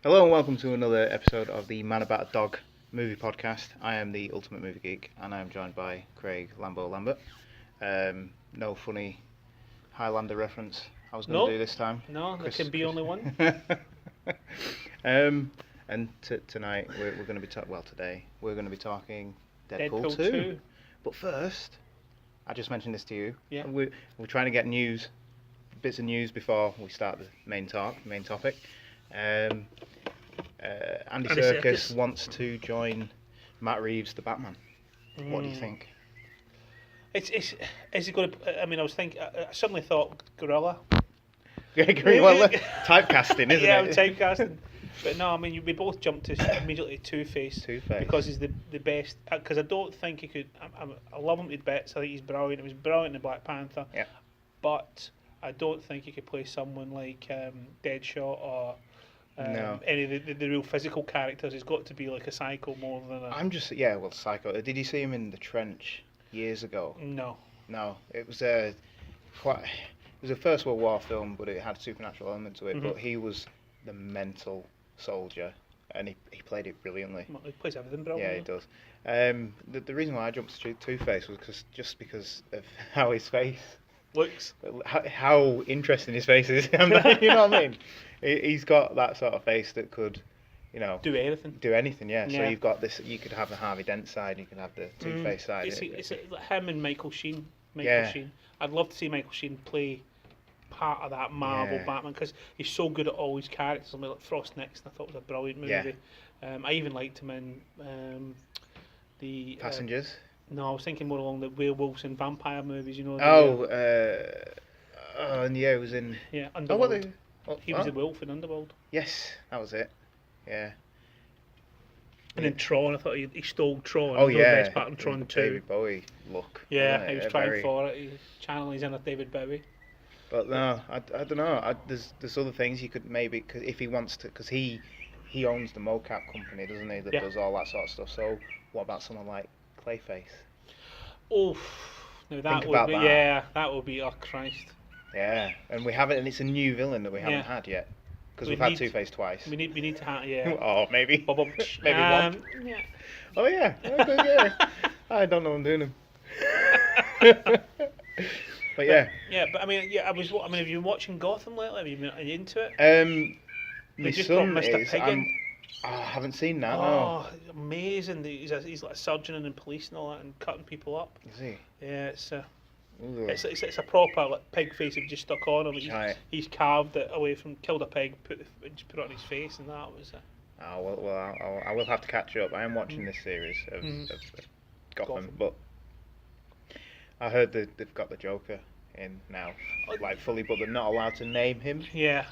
Hello and welcome to another episode of the Man About a Dog movie podcast. I am the Ultimate Movie Geek and I am joined by Craig Lambo Lambert. No funny Highlander reference I was going to do this time. No, there can be only one. And tonight we're going to be today we're going to be talking Deadpool 2. But first, I just mentioned this to you. Yeah. We're trying to get bits of news before we start the main topic. Andy Serkis wants to join Matt Reeves, the Batman. What do you think? Is it going to? I mean, I suddenly thought Gorilla. Well, typecasting, isn't it? Yeah, typecasting. But no, I mean, we both jumped to immediately Two-Face because he's the best. Because I don't think he could. I love him to bits. I think he's brilliant. He was brilliant in Black Panther. Yeah. But I don't think he could play someone like Deadshot or. No. Any of the real physical characters. He's got to be like a psycho more than a... Psycho. Did you see him in The Trench years ago? No. It was a First World War film, but it had a supernatural element to it. Mm-hmm. But he was the mental soldier, and he played it brilliantly. Well, he plays everything brilliantly. Yeah, he does. The reason why I jumped to Two-Face was because of how his face looks, how interesting his face is. You know what I mean? He's got that sort of face that could, do anything. Yeah. So you've got this. You could have the Harvey Dent side. You could have the Two-Face side. It's like him and Michael Sheen. Sheen. I'd love to see Michael Sheen play part of that Marvel Batman because he's so good at all his characters. I mean, like Frost Nixon, I thought was a brilliant movie. Yeah. I even liked him in the Passengers. No, I was thinking more along the werewolves and vampire movies. It was in. Yeah, Underworld. He was the a wolf in Underworld. Yes, that was it. Yeah. And then Tron, I thought he stole Tron. Oh yeah, best part in Tron 2. David Bowie look. Yeah, he was trying for it. He channeling his inner David Bowie. But no, I don't know. There's other things you could maybe, cause if he wants to, because he owns the mocap company, doesn't he? That does all that sort of stuff. So what about someone like Clayface? Oh, no, that would be that would be, oh Christ. Yeah, and we haven't, and it's a new villain that we haven't had yet, because we've had Two-Face twice. We need to have Oh, maybe. Maybe one. Yeah. Oh yeah. Okay, yeah. I don't know what I'm doing. But yeah. Yeah, but I mean, have you been watching Gotham lately? Have you been into it? My just son got Mr. is. Pig I haven't seen that. Oh, amazing! He's like a surgeon and in police and all that, and cutting people up. Is he? Yeah, it's a proper like pig face he've just stuck on him. He's carved it away from, killed a pig, put it on his face, and that was it. Oh well, I will have to catch up. I am watching this series of Gotham, but I heard that they've got the Joker in now, like fully, but they're not allowed to name him. Yeah.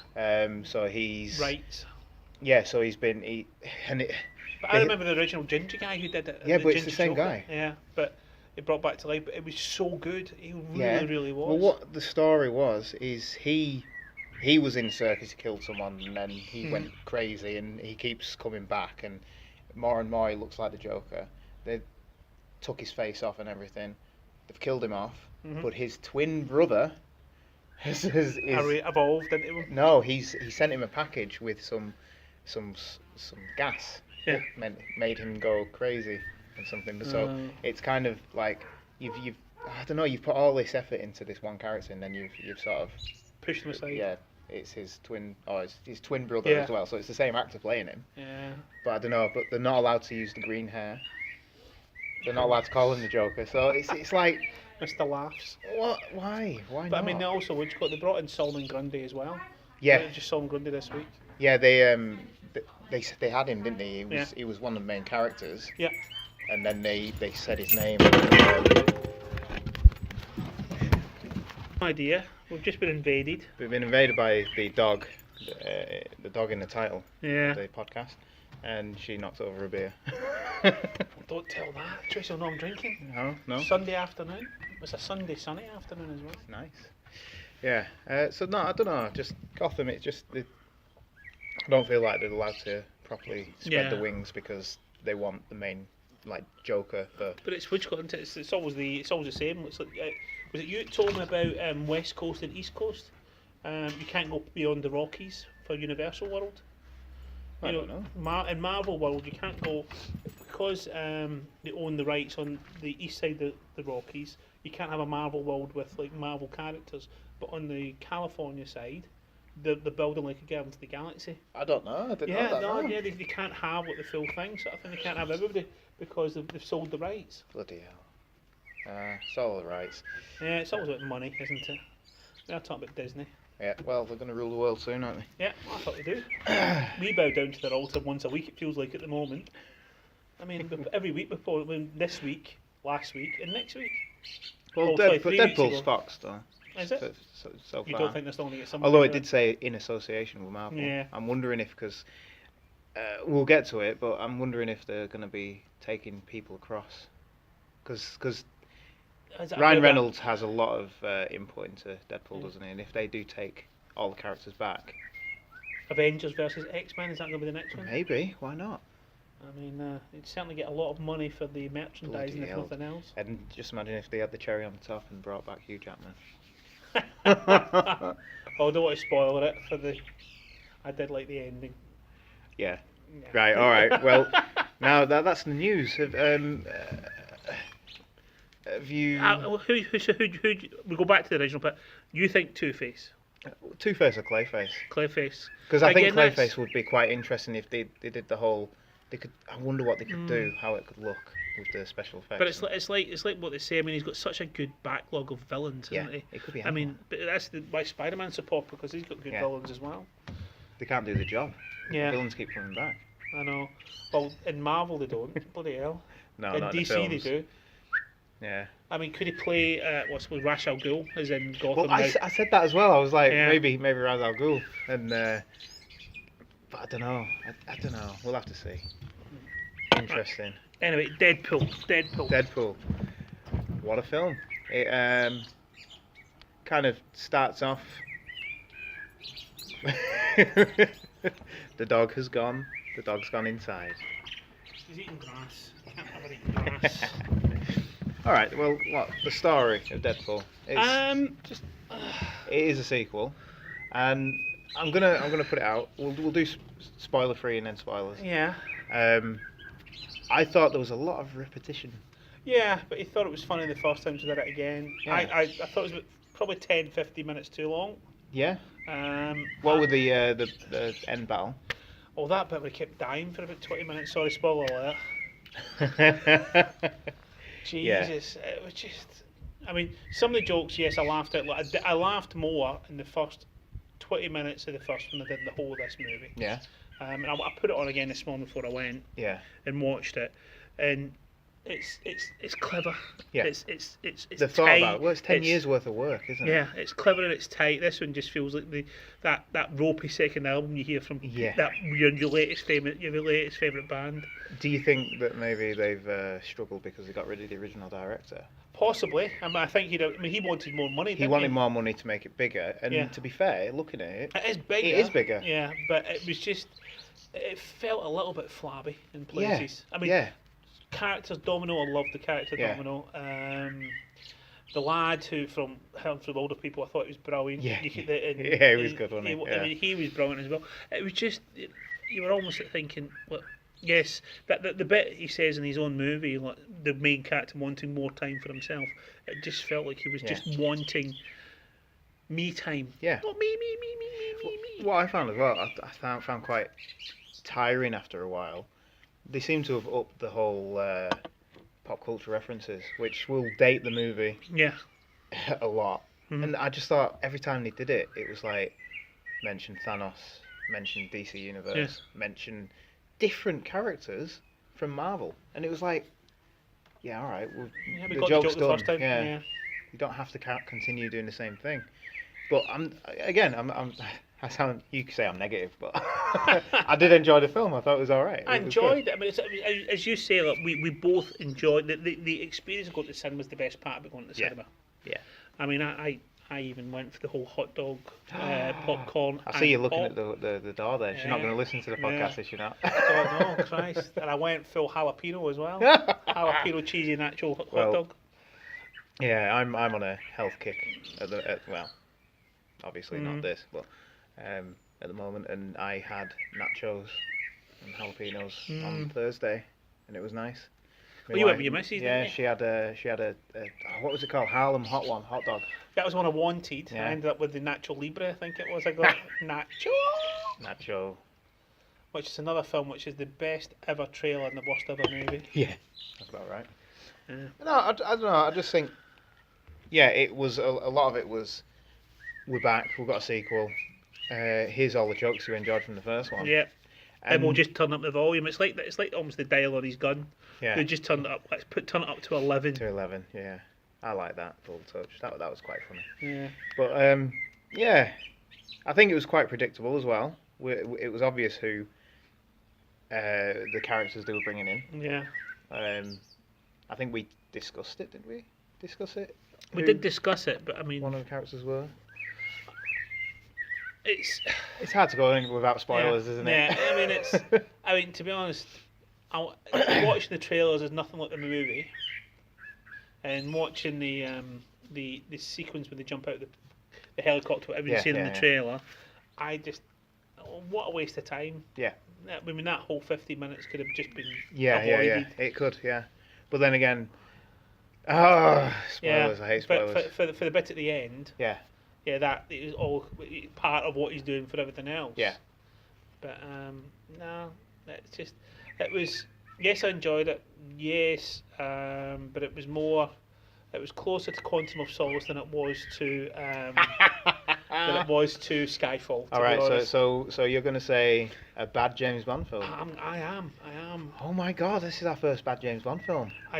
So he's right. Yeah, so he's been But I remember the original Ginger guy who did it. Yeah, but it's the same guy. Yeah, but it brought back to life. But it was so good. He really was. Well, what the story was is he was in circus, he killed someone, and then he went crazy, and he keeps coming back, and more he looks like the Joker. They took his face off and everything. They've killed him off, but his twin brother has evolved into him. No, he sent him a package with some gas. Yeah. Made him go crazy and something. So it's kind of like you've I don't know, you've put all this effort into this one character, and then you've sort of pushed him aside. Yeah, it's his twin brother as well. So it's the same actor playing him. Yeah. But I don't know. But they're not allowed to use the green hair. They're not allowed to call him the Joker. So it's like Mr. Laughs. What? Why? Why not? But I mean, they brought in Solomon Grundy as well. Yeah. Just Solomon Grundy this week. Yeah, they had him, didn't they? He was one of the main characters. Yeah. And then they said his name. Idea. We've just been invaded. We've been invaded by the dog, the dog in the title of the podcast, and she knocked over a beer. Don't tell that. Tracy will know I'm drinking. No. Sunday afternoon. It's a Sunday sunny afternoon as well. Nice. Yeah. So no, I don't know. Just Gotham. It's just I don't feel like they're allowed to properly spread the wings because they want the main Joker for. But it's which got into it's always the same. It's like, was it you that told me about West Coast and East Coast? You can't go beyond the Rockies for Universal World. I don't know. In Marvel world, you can't go because they own the rights on the east side of the Rockies. You can't have a Marvel world with like Marvel characters, but on the California side, they're building like a Guardians of the Galaxy. I don't know. I didn't know that. No, yeah, they can't have like the full thing sort of thing. They can't have everybody because they've sold the rights. Bloody hell. It's all the rights. Yeah, it's always about money, isn't it? We are talking about Disney. Yeah, well, they're going to rule the world soon, aren't they? Yeah, I thought they do. We bow down to their altar once a week, it feels like at the moment. I mean, every week before, this week, last week, and next week. Well, Deadpool's Fox, though. Is it? So far. You don't think they're still going to get some? Although it did say in association with Marvel. Yeah. I'm wondering if, because we'll get to it, but I'm wondering if they're going to be taking people across. Because Ryan Reynolds has a lot of input into Deadpool, doesn't he? And if they do take all the characters back, Avengers versus X-Men, is that going to be the next one? Maybe, why not? I mean, you'd certainly get a lot of money for the merchandising, if nothing else. And just imagine if they had the cherry on the top and brought back Hugh Jackman. Oh, I don't want to spoil it for the. I did like the ending. Yeah. Right. All right. Well, now that's the news. Have you? We go back to the original, but you think Two-Face? Two-Face or Clayface? Clayface. Because I think Clayface would be quite interesting if they did the whole. They could. I wonder what they could do, how it could look with the special effects. But it's like what they say. I mean, he's got such a good backlog of villains, isn't he? It could be. I mean, but that's why Spider-Man's so popular, because he's got good villains as well. They can't do the job. Yeah. The villains keep coming back. I know. Well, in Marvel they don't. Bloody hell. No, in not DC in the they do. Yeah. I mean, could he play what's called Ra's al Ghul, as in Gotham? Well, I said that as well. I was like, maybe Ra's al Ghul, and but I don't know. I don't know. We'll have to see. Interesting. Anyway, Deadpool. What a film! It kind of starts off. The dog has gone. The dog's gone inside. He's eating grass. Can't have her eating grass. All right. Well, what the story of Deadpool? It's it is a sequel, and I'm gonna put it out. We'll do spoiler free and then spoilers. Yeah. I thought there was a lot of repetition. Yeah, but he thought it was funny the first time, so did it again. Yeah. I thought it was probably 10-15 minutes too long. Yeah. What with the end battle? Oh, that bit where he kept dying for about 20 minutes. Sorry, spoiler alert. Jesus, it was just. I mean, some of the jokes, yes, I laughed at. I laughed more in the first 20 minutes of the first one than I did the whole of this movie. Yeah. And I put it on again this morning before I went. Yeah. And watched it, and it's clever. Yeah. It's the thought tight. about it. Well, it's 10 years worth of work, isn't it? Yeah, it's clever and it's tight. This one just feels like that ropey second album you hear from that your latest favourite band. Do you think that maybe they've struggled because they got rid of the original director? Possibly. I mean, I think he wanted more money. He wanted more money to make it bigger, and to be fair, looking at it, it is bigger. It is bigger. Yeah, but it was just. It felt a little bit flabby in places. I mean, characters Domino, I love the character Domino. The lad who from Older People, I thought he was brilliant. Yeah, he was good, wasn't he? I mean, he was brilliant as well. It was just, you were almost thinking, well, yes, that the bit he says in his own movie, like the main character wanting more time for himself, it just felt like he was just wanting me time. Yeah. Not me. What I found as well, I found quite tiring after a while. They seem to have upped the whole pop culture references, which will date the movie a lot. Mm-hmm. And I just thought every time they did it, it was like mention Thanos, mention DC Universe, mention different characters from Marvel, and it was like, yeah, all right, well, we the got joke's the joke done. the first time. Yeah, you don't have to continue doing the same thing. But I sound. You could say I'm negative, but I did enjoy the film. I thought it was all right. I enjoyed it. I mean, as you say, like, we both enjoyed the experience of going to the cinema was the best part of going to the cinema. Yeah. I mean, I even went for the whole hot dog, popcorn. I see you looking at the door there. She's not going to listen to the podcast, is she not? Oh no, Christ! And I went full jalapeno as well. Jalapeno cheesy nacho hot dog. Yeah, I'm on a health kick well, obviously not this, but at the moment, and I had nachos and jalapenos on Thursday, and it was nice. Well, you went with your missus, yeah, didn't you? she had a what was it called? Harlem hot dog. That was one I wanted. Yeah. I ended up with the Nacho Libre, I think it was. I got Nacho. which is another film which is the best ever trailer and the worst ever movie. Yeah, that's about right. Yeah. No, I don't know. I just think, yeah, it was a lot of it was, we're back. We've got a sequel. Here's all the jokes you enjoyed from the first one. Yeah. And we'll just turn up the volume. It's like almost the dial on his gun. yeah, They just turned it up. Turn it up to 11. to 11. Yeah, I like that full touch. That was quite funny. Yeah. But yeah, I think it was quite predictable as well. It was obvious who the characters they were bringing in. Yeah. I think we discussed it, didn't we? Discuss it? We Who did discuss it, but I mean, one of the characters were. it's It's hard to go in without spoilers, isn't it? Yeah, I mean it's. I mean, to be honest, watching the trailers is nothing like the movie, and watching the sequence when they jump out the helicopter, whatever you've seen in the trailer, what a waste of time. Yeah. I mean, that whole 50 minutes could have just been Yeah, avoided. it could, yeah. But then again, spoilers. Yeah, I hate spoilers. But for the bit at the end, Yeah. yeah, that is all part of what he's doing for everything else. Yeah. But no, it's just it was. Yes, I enjoyed it. Yes, but it was more. It was closer to Quantum of Solace than it was to Skyfall. All right, so you're gonna say a bad James Bond film? I am. Oh my God, this is our first bad James Bond film. I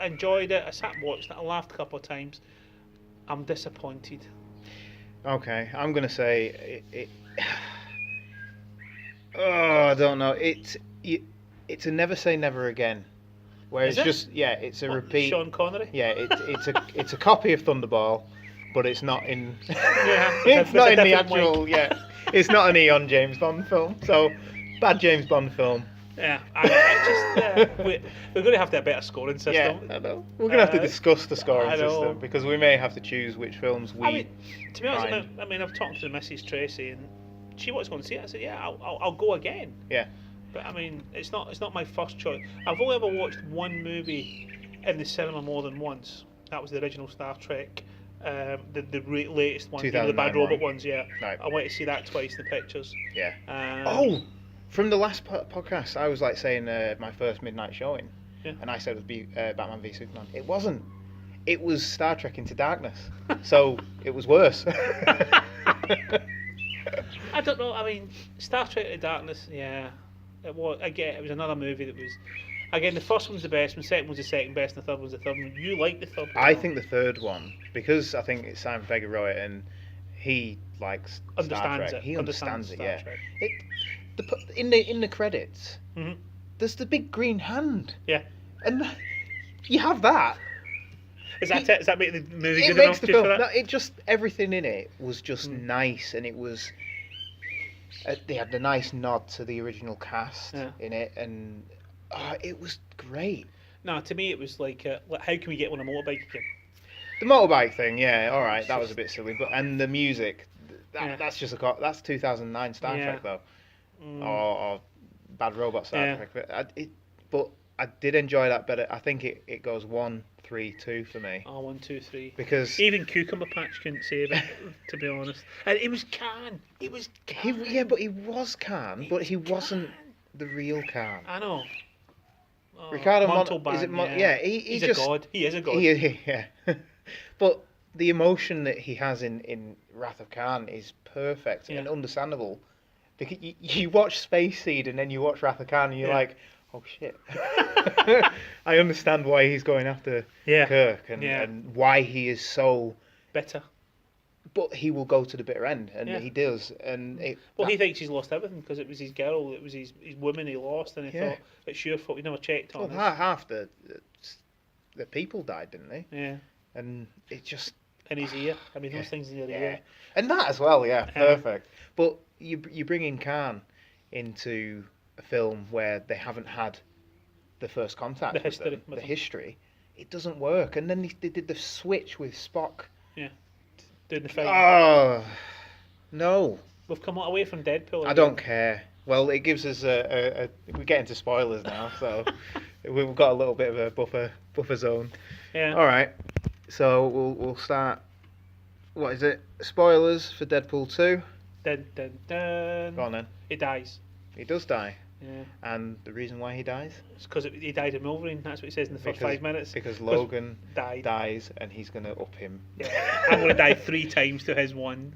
enjoyed it. I sat and watched it. I laughed a couple of times. I'm disappointed. Okay, I'm gonna say it. Oh, I don't know. It's a never say never again. Where Is it's it? just it's a repeat. Sean Connery. Yeah, it's a copy of Thunderball, but it's not in. Yeah, It's not in the different way. actual. Yeah, it's not an Eon James Bond film. So, bad James Bond film. Yeah, I just we're going to have to have a better scoring system. Yeah, I know. We're gonna have to discuss the scoring I know. system because we may have to choose which films we. I mean, to be honest, find. I mean, I've talked to Mrs. Tracy and she wants to go and see it. I said, yeah, I'll go again. Yeah. But I mean, it's not my first choice. I've only ever watched one movie in the cinema more than once. That was the original Star Trek, the latest one, the Bad 2009 Robot one. ones. Yeah, Right. I went to see that twice in the pictures. Yeah. Oh, From the last podcast, I was like saying my first midnight showing, Yeah. and I said it would be Batman v Superman. It wasn't. It was Star Trek Into Darkness. So it was worse. I don't know. I mean, Star Trek Into Darkness. Yeah, it was. Again, it was another movie that was. Again, the first one's the best one, the second one's the second best, and the third one's the third one. You like the third one? I think the third one, because I think it's Simon Pegg wrote it, and he likes Star Understands Trek. it. He understands it. Star Yeah. Trek. In the credits, Mhm. there's the big green hand, Yeah. and you have that. Is that it? Does that make the movie It good makes enough the just film. for that? No, it just everything in it was just nice, and it was. They had a nice nod to the original cast in it, and it was great. No, to me it was like, how can we get on a motorbike again? The motorbike thing, yeah, all right, that was a bit silly, but and the music, that's just that's 2009 Star Yeah. Trek though, or Bad Robot Star Yeah. Trek. But I did enjoy that better. I think it goes 1, 3, 2 for me Oh, 1, 2, 3. because Even Cucumber Patch couldn't save it, to be honest. And it was Khan. It was Khan. but he was Khan, but he wasn't the real Khan. I know. Oh, Ricardo Montalban, is it he's just a god. He is a god. yeah. But the emotion that he has in Wrath of Khan is perfect and understandable. Because you watch Space Seed and then you watch Wrath of Khan and you're like, oh shit. I understand why he's going after Kirk and why he is so Bitter. But he will go to the bitter end, and he does. And he thinks he's lost everything because it was his girl, it was his woman he lost, and he thought it's your fault. He never checked on. Well, half the people died, didn't they? Yeah. And it just in his ear. I mean, those things in your ear. And that as well, perfect. But you bring in Khan into a film where they haven't had the first contact, the history. It doesn't work. And then they did the switch with Spock. Yeah. Doing the fight. Oh no! We've come away from Deadpool. I don't care. Well, it gives us we get into spoilers now, so we've got a little bit of a buffer zone. Yeah. All right, so we'll start. What is it? Spoilers for Deadpool 2. Dun, dun, dun. Go on then. He dies. He does die, Yeah. and the reason why he dies? It's because he died in Wolverine. That's what he says in the first 5 minutes. Because Logan died. dies, and he's gonna up him. Yeah. I'm gonna die 3 times to his 1.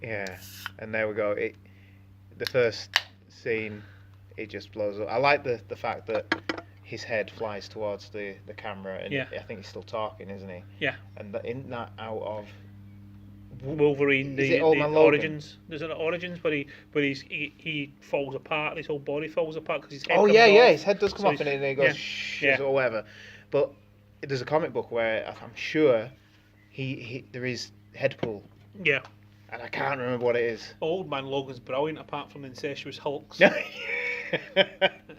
Yeah, and there we go. The first scene, it just blows up. I like the fact that his head flies towards the camera, and Yeah. I think he's still talking, isn't he? Yeah. And isn't that out of Wolverine, Is the it Old Man Logan? Origins. There's an Origins where he falls apart. His whole body falls apart because his head. Oh comes yeah, yeah. off. His head does come So off, and then he goes yeah, shh yeah. or whatever. But there's a comic book where I'm sure there is Headpool, Yeah. and I can't remember what it is. Old Man Logan's brilliant, apart from the incestuous Hulks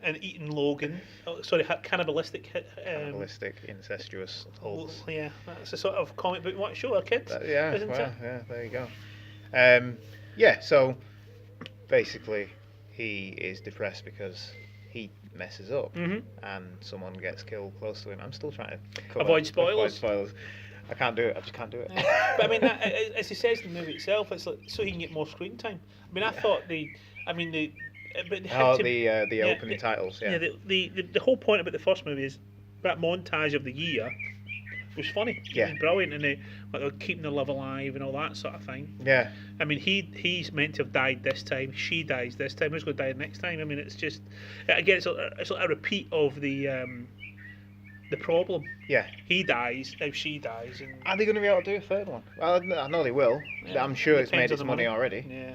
and eating Logan. Oh, sorry, cannibalistic. Cannibalistic, incestuous hulks. Yeah, that's the sort of comic book we want to show our kids. Yeah, isn't well, it? yeah, there you go. Yeah, so basically he is depressed because he messes up and someone gets killed close to him. I'm still trying to Avoid spoilers. Avoid spoilers. I can't do it. I just can't do it. But I mean, as he says in the movie itself, it's like so he can get more screen time. I mean, I thought but they had to- the opening titles. Yeah. the whole point about the first movie is that montage of the year was funny. Yeah. It was brilliant, and they're keeping the love alive and all that sort of thing. Yeah. I mean, he's meant to have died this time. She dies this time. Who's going to die next time? I mean, it's just again, it's like a repeat of the problem. Yeah. He dies, now she dies, and Are they going to be able to do a third one? Well, I know they will. Yeah, I'm sure it's depends made its on the money already. Yeah,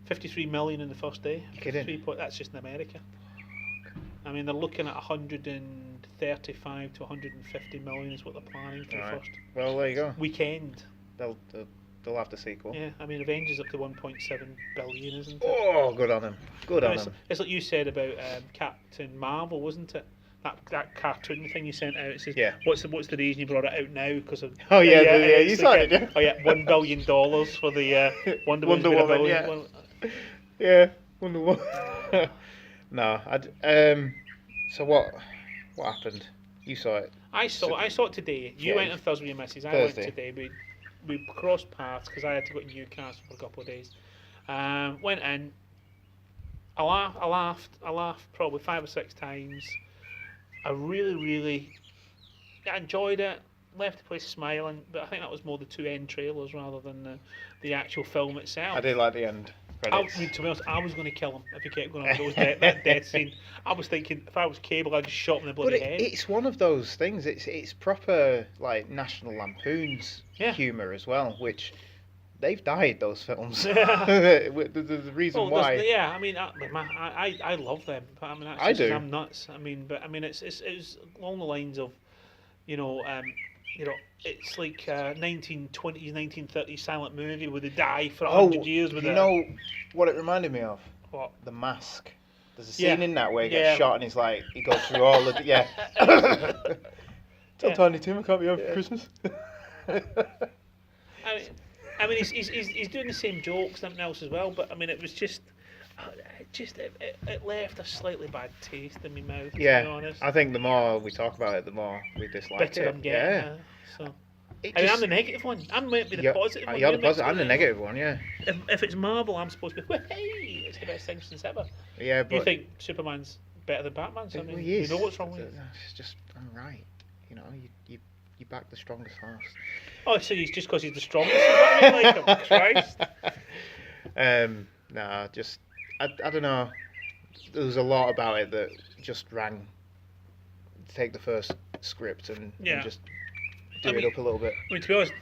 53 million in the first day. You kidding? That's just in America. I mean, they're looking at 135 to 150 million is what they're planning for Right. the first Well, there you go. weekend. They'll have the sequel. Yeah, I mean, Avengers up to 1.7 billion, isn't it? Oh, good on them. Good on it's, them. it's like you said about Captain Marvel, wasn't it? That cartoon thing you sent out. It says, Yeah. What's the reason you brought it out now? Because of Oh, yeah, yeah, it's you saw like, it, yeah. Oh yeah, $1 billion for the Wonder Wonder Woman. Woman, yeah. Yeah, Wonder Woman. No, so what happened? You saw it. I saw it today. You Yeah, went on Thursday with your missus. I Thursday. went today. We crossed paths because I had to go to Newcastle for a couple of days. Went in. I laughed probably 5 or 6 times. I really enjoyed it. Left the place smiling, but I think that was more the 2 end trailers rather than the actual film itself. I did like the end credits. To be honest, I was going to kill him if he kept going on with that death scene. I was thinking if I was Cable, I'd just shot him in the But bloody head. it's one of those things. It's proper like National Lampoon's Yeah. humour as well, which they've died those films. Yeah. There's a reason why. Yeah, I mean, I love them. But I mean, that's I just, do. I'm nuts. I mean, but I mean, it's along the lines of, it's like 1920s, 1930s silent movie where they die for 100 years with you a know what it reminded me of? what? The Mask. There's a scene Yeah. in that where he Yeah. gets shot and he's like, he goes through all the Tell Yeah. Tiny Tim I can't be home for Christmas. I mean, he's doing the same jokes and everything else as well. But I mean, it was just. It left a slightly bad taste in my mouth. To be Yeah, honest. I think the more we talk about it, the more we dislike Bitter it. I'm getting. Yeah. So. It I mean, I'm just- the negative one. I'm meant to be the positive one. You're the You're meant to positive. be I'm the negative one. Yeah. If it's Marvel, I'm supposed to be, hey, it's the best thing since ever. Yeah, but You think Superman's better than Batman? So, I well, mean, he is. you know what's wrong with it. It's just alright. You know, you back the strongest horse. Oh, so he's just because he's the strongest. Is that what you like him? Christ. No, just I don't know. There was a lot about it that just rang. Take the first script and Yeah. just do I it mean- up a little bit. I mean, to be honest,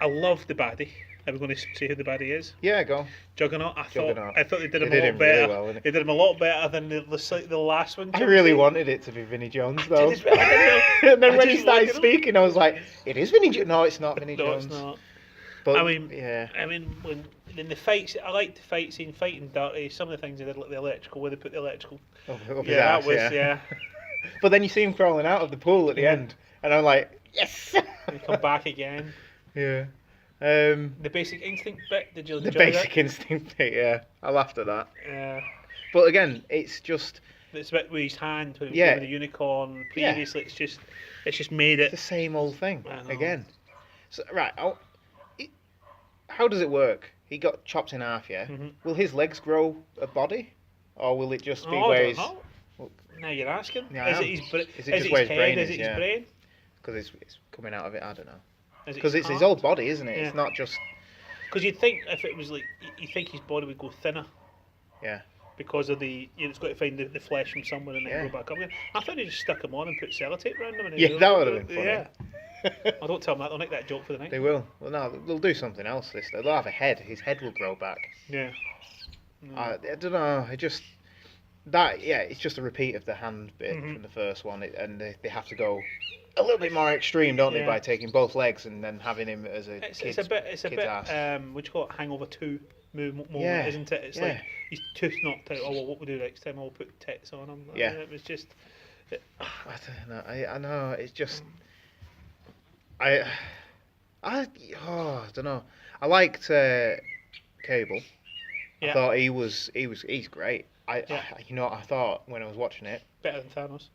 I love the baddie. Are we going to say who the baddie is? Yeah, go. Juggernaut. Juggernaut. I thought they did him They a did lot him really better. well, didn't They did him a lot better than the last one. I really wanted it to be Vinnie Jones though. did as well, didn't And then I when he just started wanted him. speaking, I was like, "It is Vinnie Jones." No, it's not Vinnie No, Jones. it's not. But I mean, yeah. I mean, when in the fights, I liked the fight scene, fighting dirty. Some of the things they did, like the electrical, where they put the electrical. Up his Yeah, ass, that was yeah. But then you see him crawling out of the pool at the Yeah. end, and I'm like, yes. And come back again. Yeah. The Basic Instinct bit. Did you The enjoy Basic Instinct bit, yeah. I laughed at that. that? But again, it's just It's a bit with his hand when he was Yeah. giving the unicorn. Yeah. Previously, it's just made it's the it. same old thing I know. again. So right, how does it work? He got chopped in half, yeah. Mhm. Will his legs grow a body, or will it just be Oh, I where don't he's? know. Now you're asking. Yeah, I is am. it his Is it is just it where his his brain head? Is is, it his yeah. brain? Because it's coming out of it. I don't know. Is it Because it's his heart? whole body, isn't it? Yeah. It's not just. Because you'd think if it was like, you think his body would go thinner. Yeah. Because of it's got to find the flesh from somewhere and then Yeah. go back up again. I thought he just stuck him on and put sellotape around him. And Yeah, that would have been funny. Yeah. I don't tell him that. They'll make that joke for the night. They will. Well, no, they'll do something else. They'll have a head. His head will grow back. Yeah. No. I don't know. It just it's just a repeat of the hand bit Mhm. from the first one, and they have to go a little bit more extreme, don't they, Yeah. by taking both legs and then having him as a It's kid's, a bit. It's a kid's bit. ass. What do you call it? Hangover 2 moment, Yeah, isn't it? It's yeah. like his tooth knocked out. Oh well, what we'll do next time? I'll put tits on him. Yeah. It was just. I don't know. I know. It's just I don't know. I liked Cable. I Yeah. thought he's great. Yeah. I thought when I was watching it, Better than Thanos.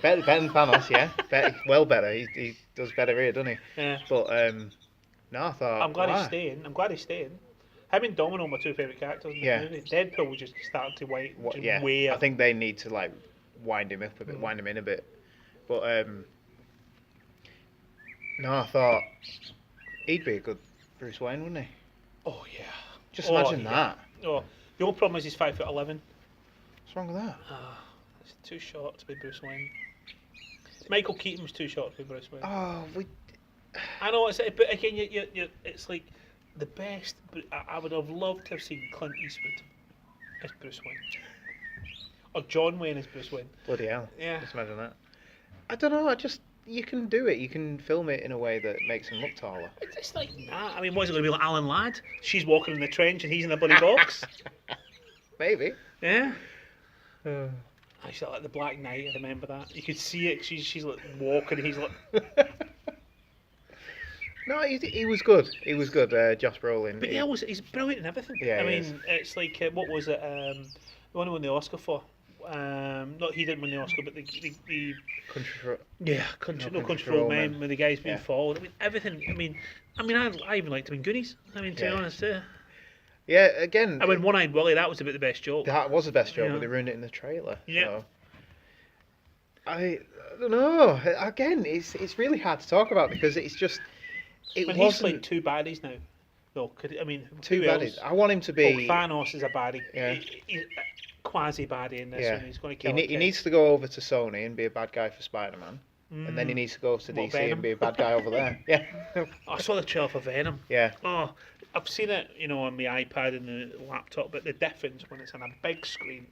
better than Thanos, yeah, well better. He does better here, doesn't he? Yeah. But no, I thought I'm glad wow. he's staying. I'm glad he's staying. Him and Domino are my two favourite characters in the Yeah. movie. Deadpool was just starting to Yeah, weigh I up. think they need to like wind him up a bit, wind him in a bit. But no, I thought he'd be a good Bruce Wayne, wouldn't he? Oh yeah. Just Oh, imagine yeah. that. Oh, the only problem is he's 5'11". What's wrong with that? It's too short to be Bruce Wayne. Michael Keaton was too short to be Bruce Wayne. Oh, I know, but again, it's like the best. But I would have loved to have seen Clint Eastwood as Bruce Wayne, or John Wayne as Bruce Wayne. bloody hell. Yeah. Just imagine that. I don't know. You can do it. You can film it in a way that makes him look taller. It's like that. I mean, what is it going to be like Alan Ladd? She's walking in the trench and he's in the bloody box. Maybe. Yeah. Actually, like the Black Knight, I remember that. You could see it. She's like walking. And he's like, No, he was good. He was good. Josh Brolin. but yeah, he's brilliant in everything. Yeah, I he mean, is. it's like what was it? The one who won the Oscar for. Not he didn't win the Oscar, but the Country. yeah, country No no Country country for for Old men Men. with the guys being Yeah. followed. I mean, everything. I mean, I even liked him in Goonies. I mean, to Yeah. be honest, Yeah, again. I mean, One-Eyed Willie, that was about the best joke. That was the best joke, Yeah. but they ruined it in the trailer. Yeah. So. I don't know. Again, it's really hard to talk about because it's just it But he's played wasn't two baddies now. No, I mean, too who bad. else? I want him to Oh, be. Thanos is a baddie. Yeah. He's a quasi baddie in this Yeah. one. He's going to He, kill. he needs to go over to Sony and be a bad guy for Spider-Man, and then he needs to go to What, DC Venom? and be a bad guy over there. Yeah. I saw the trailer for Venom. Yeah. Oh, I've seen it, on my iPad and the laptop, but the difference when it's on a big screen.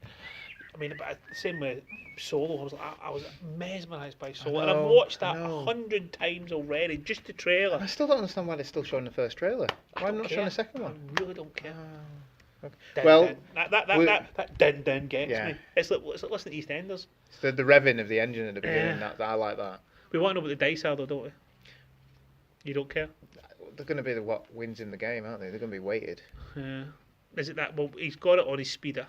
I mean, but the same with Solo. I was mesmerised by Solo, and I've know, watched I that know. 100 times already. Just the trailer. I still don't understand why they're still showing the first trailer. I Why don't not care. showing the second one? I really don't care. Okay. Dun, Well, dun. we- that dun dun gets Yeah. me. It's like listening to EastEnders. It's the revving of the engine at the beginning. Yeah. That I like that. We want to know what the dice are, though, don't we? You don't care. They're going to be what wins in the game, aren't they? They're going to be weighted. Is it that? Well, he's got it on his speeder,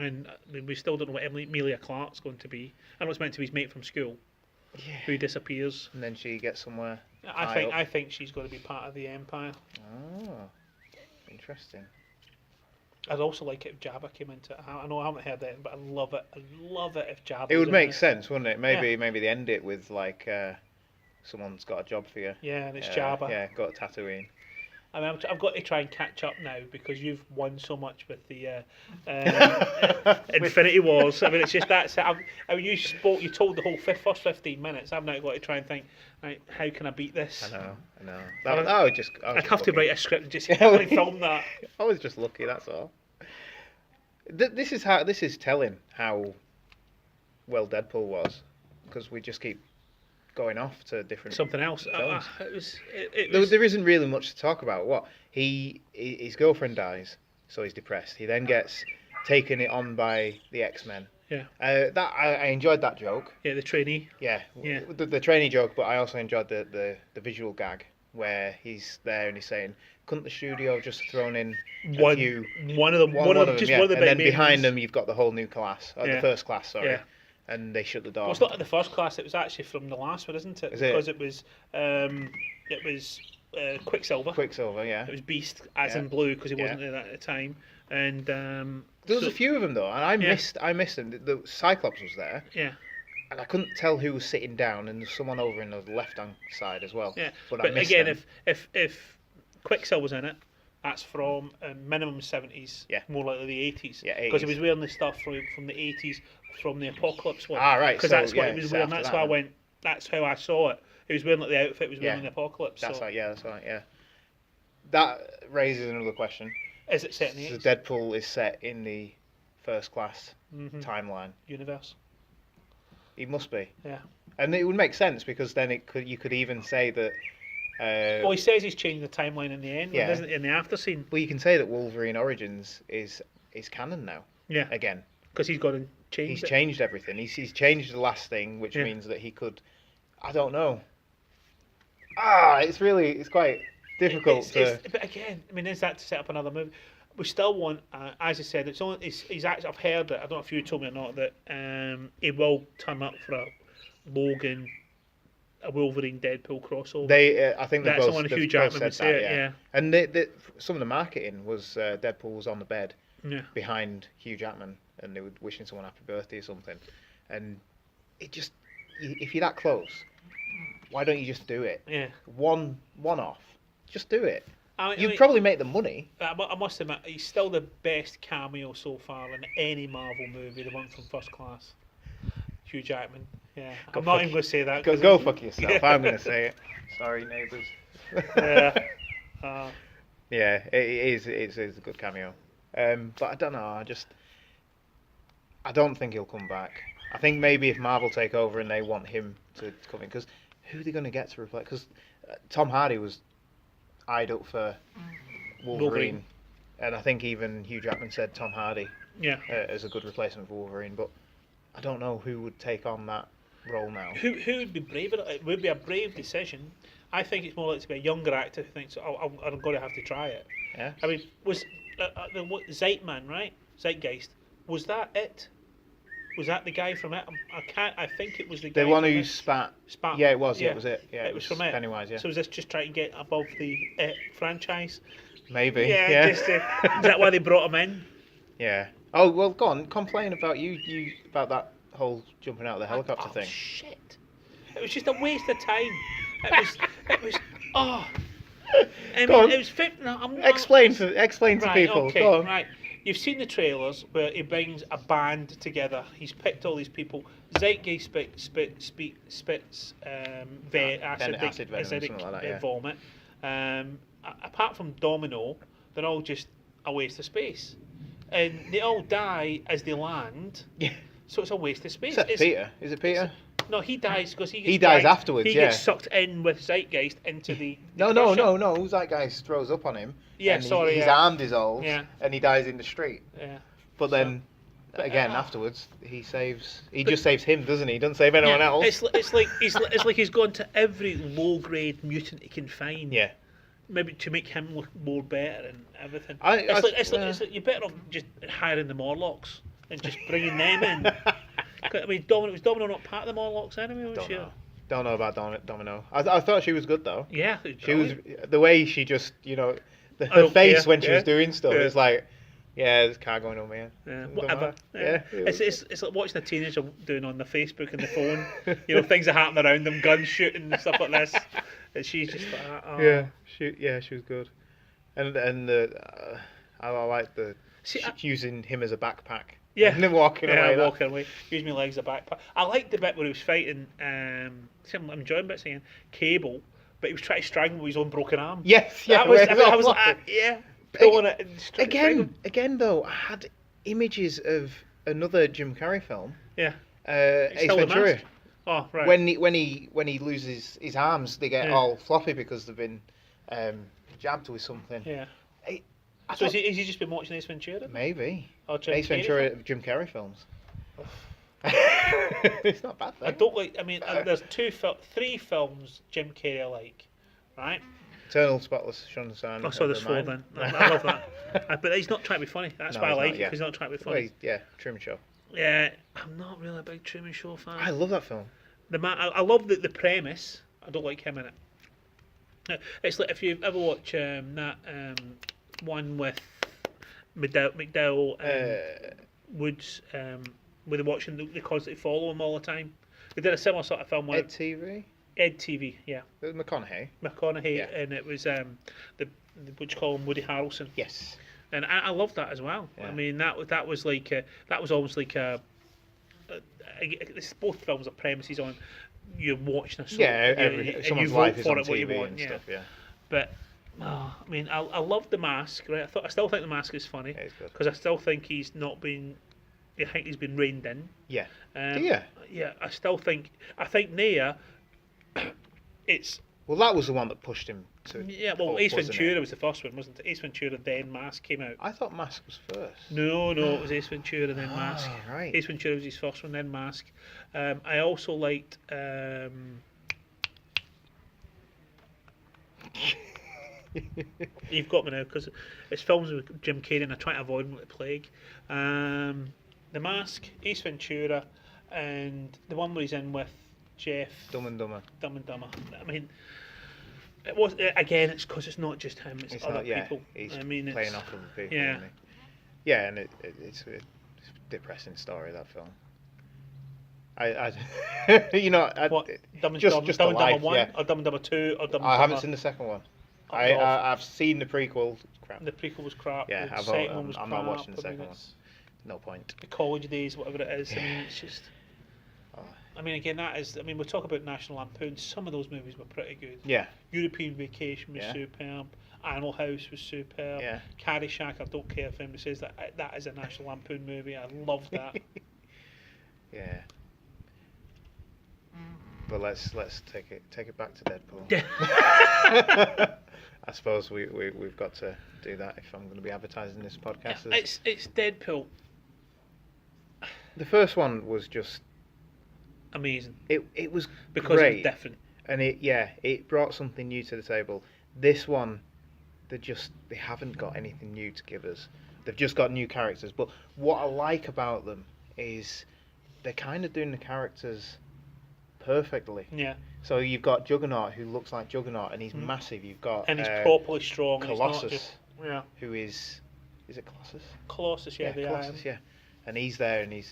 and I mean, we still don't know what Emilia Clarke's going to be. I know it's meant to be his mate from school, Yeah. who disappears. And then she gets somewhere. I think she's going to be part of the Empire. Oh, interesting. I'd also like it if Jabba came into it. I know I haven't heard that, but I'd love it. I'd love it if Jabba. It was would in make it. sense, wouldn't it? Maybe they end it with like someone's got a job for you. Yeah, and it's Jabba. Yeah, got a Tatooine. I mean, I've got to try and catch up now because you've won so much with the Infinity Wars. I mean, it's just that. I mean, you told the whole first 15 minutes. I've now got to try and think, right, how can I beat this? I know. I was just I'd have to write a script and just Yeah, film that. I was just lucky. That's all. This is telling how well Deadpool was, because we just keep going off to different Something else. films. It was There isn't really much to talk about. What his girlfriend dies, so he's depressed. He then gets taken it on by the X-Men. Yeah. That I enjoyed that joke. Yeah, the trainee. Yeah. Yeah. The trainee joke, but I also enjoyed the visual gag where he's there and he's saying, "Couldn't the studio have just thrown in a One, few?" one of them, one of them, just yeah. one of the And then main behind ones. them, you've got the whole new class, the Yeah. first class, sorry. Yeah. And they shut the door. Well, it's not the first class. It was actually from the last one, isn't it? Is it? Because it was Quicksilver. Quicksilver, yeah. It was Beast, as Yeah. in blue, because he Yeah. wasn't there at the time. And There was a few of them though, and I missed them. The Cyclops was there, yeah, and I couldn't tell who was sitting down, and there's someone over in the left-hand side as well. yeah. But I But missed again, them. if Quicksilver's in it, that's from minimum 70s, Yeah. more likely the 80s. Yeah, Because he 80s. was wearing the stuff from the 80s, from the Apocalypse one. Ah, right, Because so, that's what yeah, he was it's wearing. after That's that why I then. went. That's how I saw it. He was wearing like the outfit. He was wearing Yeah. the Apocalypse. That's So right, yeah, that's right, yeah. That raises another question. is it set in the So 80s Deadpool is set in the first class timeline. universe? He must be. Yeah. And it would make sense because then you could even say that. Well, he says he's changed the timeline in the end, Yeah. isn't it? In the after scene. Well, you can say that Wolverine Origins is canon now. Yeah. Again, Because he's got to change he's it. changed everything. He's changed the last thing, which Yeah. means that he could. I don't know. It's quite difficult But again, I mean, is that to set up another movie? We still want, as I said, he's actually. I've heard that. I don't know if you told me or not that he will turn up for a Logan, a Wolverine Deadpool crossover. I think they That's both, the one they've Hugh both Jackman said would say that, it. Yeah. And some of the marketing was Deadpool was on the bed Yeah. behind Hugh Jackman, and they were wishing someone happy birthday or something. And it just, if you're that close, why don't you just do it? Yeah. One off, just do it. I You'd mean, probably make the money. I must admit, he's still the best cameo so far in any Marvel movie. The one from First Class, Hugh Jackman. Yeah. I'm not even going to say that. Go fuck yourself. I'm going to say it. Sorry, neighbours. Yeah. Yeah, it is a good cameo. But I don't know. I don't think he'll come back. I think maybe if Marvel take over and they want him to come in, because who are they going to get to replace? Because Tom Hardy was eyed up for Wolverine, and I think even Hugh Jackman said Tom Hardy Yeah. as a good replacement for Wolverine. But I don't know who would take on that role now. Who would be brave enough? It would be a brave decision. I think it's more likely to be a younger actor who thinks, "Oh, I'm going to have to try it." Yeah. I mean, was Zeitman, right? Zeitgeist. Was that it? Was that the guy from it? I think it was the guy. The one from who It. spat. Spat. Yeah, it was. Yeah, it was it. Yeah, it was from it. Pennywise. Yeah. So was this just trying to get above the It franchise? Maybe. Yeah. Yeah. Just is that why they brought him in? Yeah. Oh well, go on. Complain about you about that whole jumping out of the helicopter Oh, thing. shit! It was just a waste of time. It was. Oh. I Go mean, on. it was. No, Explain to Right, people. okay, Go on. right. You've seen the trailers where he brings a band together. He's picked all these people. Zeitgeist spits Acid venom, acidic something like that, yeah. vomit. Apart from Domino, they're all just a waste of space, and they all die as they land. Yeah. So it's a waste of space. Except Peter. Is it Peter? No, he dies because he gets He dies dragged- afterwards, He yeah. gets sucked in with Zeitgeist into the No. crusher. That guy throws up on him. Yeah, and sorry, His yeah. arm dissolves. Yeah. And he dies in the street. Yeah. But then, But, again, ah. afterwards, he just saves him, doesn't he? He doesn't save anyone Yeah, else. It's like he's gone to every low grade mutant he can find. Yeah. Maybe to make him look more better and everything. It's It's like you're better off just hiring the Morlocks and just bringing them in. I mean, was Domino not part of the Morlocks anyway? Was Don't she? know. Don't know about Domino. I thought she was good though. Yeah, She was the way she just her don't face care, when she was yeah. doing stuff. Yeah. It's like, yeah, there's a car going on here. Yeah, Don't whatever. matter. Yeah. It's like watching a teenager doing on the Facebook and the phone. Things that happen around them, guns shooting and stuff like this. And she's just like, oh. Yeah, she was good. And I like using him as a backpack. Yeah. And then walking away. that- walking away. Use my legs as a backpack. I liked the bit where he was fighting. I'm enjoying bits again. Cable, but he was trying to strangle with his own broken arm. Yes, yeah. That was. where- I was like, yeah, pulling it and trying to strangle. Again though, I had images of another Jim Carrey film. Yeah. Ace Still the Ventura. Mask? Oh right. When he loses his arms, they get Yeah. all floppy because they've been jabbed with something. Yeah. I So thought- has he just been watching Ace Ventura? maybe Or Jim Ace Carrey Ventura film? Jim Carrey films. It's not bad though. I don't like. I mean, there's three films Jim Carrey I like, right? Eternal Spotless Sunshine. I saw this four then. I love that. But he's not trying to be funny. That's No, why I he's like not, it, yeah. because he's not trying to be Well, funny. yeah, Truman Show. Yeah, I'm not really a big Truman Show fan. I love that film. I love the premise. I don't like him in it. It's like if you ever watch that one with McDowell and Woods, where they're watching, they constantly follow him all the time. They did a similar sort of film with Ed TV, yeah. It was McConaughey. McConaughey, Yeah. and it was the what you call him, Woody Harrelson. Yes. And I love that as well. Yeah. I mean, that was like that was almost like both films are premises on you're watching a someone's life is on TV and stuff. Yeah. But I mean, I love The Mask. Right, I still think The Mask is funny Yeah, it's good. because I still think he's not been. I think he's been reined in. Yeah. Yeah. I still think. I think Nea. It's. Well, that was the one that pushed him to. Yeah, well, Ace Ventura was the first one, wasn't it? Ace Ventura, then Mask came out. I thought Mask was first. No, it was Ace Ventura, then Mask. Right. Ace Ventura was his first one, then Mask. I also liked. You've got me now because it's films with Jim Carrey and I try to avoid him like the plague. The Mask, Ace Ventura, and the one where he's in with Jeff. Dumb and Dumber. Dumb and Dumber. I mean, it was again. It's because it's not just him; it's other people. He's I mean, playing off other people. Yeah. Isn't he? Yeah, and it's a depressing story, that film. What? Dumb and just Dumber, the Dumb and Dumber life, 1 yeah. or Dumb and Dumber 2 or Dumb and Dumber. I haven't seen the second one. I've seen the prequel. Crap. The prequel was crap. Yeah, the second one was I'm crap. not watching the I mean, second one. it's No point. the college days, whatever it is. I mean, it's just. Oh. I mean, again, that is. I mean, we talk about National Lampoon. Some of those movies were pretty good. Yeah. European Vacation was Yeah. superb. Animal House was superb. Yeah. Caddyshack, I don't care if anybody says that that is a National Lampoon movie. I love that. Yeah. But let's take it back to Deadpool. I suppose we've got to do that if I'm going to be advertising this podcast. It's Deadpool. The first one was just Amazing. It was Because great. it's different. And it brought something new to the table. This one, they haven't got anything new to give us. They've just got new characters. But what I like about them is they're kind of doing the characters perfectly. Yeah. So you've got Juggernaut, who looks like Juggernaut, and he's massive. You've got And he's properly strong. Colossus, And he's not just, who is it Colossus? Colossus, yeah, Colossus, yeah. And he's there, and he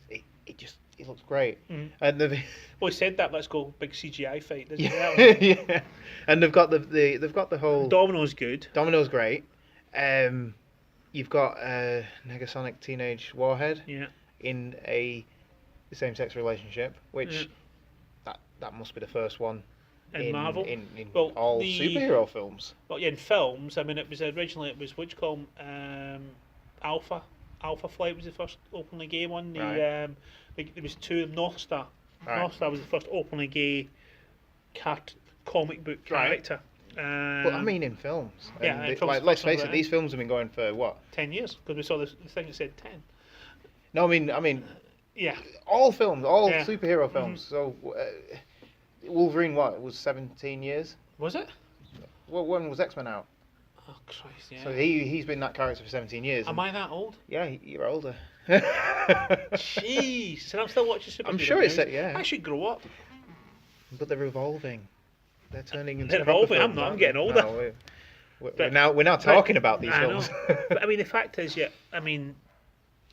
looks great. Mhm. And Well, he said that. Let's go big CGI fight. Doesn't yeah, he? yeah. And they've got the whole Domino's good. Domino's great. You've got Negasonic Teenage Warhead Yeah. in a same-sex relationship, which that must be the first one In Marvel? in Well, all the- superhero films. Well, yeah, in films. I mean, it was originally what you call 'em, Alpha. Alpha Flight was the first openly gay one. Right. There was two. North Star. Right. North Star was the first openly gay comic book Right. character. But I mean, in films. Yeah, And in films, let's films face like it, that. these films have been going for what? 10 years because we saw the thing that said 10. No, I mean, Yeah. all films, all Yeah. superhero films. So, Wolverine, what, it was 17 years? Was it? Well, when was X-Men out? Oh Christ! Yeah. So he's been that character for 17 years. Am I that old? Yeah, you're older. Jeez! And I'm still watching superhero I'm sure it's movies. yeah. I should grow up. But they're evolving. They're turning into. They're proper evolving, I'm films, not, I'm aren't getting they? older. No, we're But- now talking about these I know. films. But I mean, the fact is, I mean,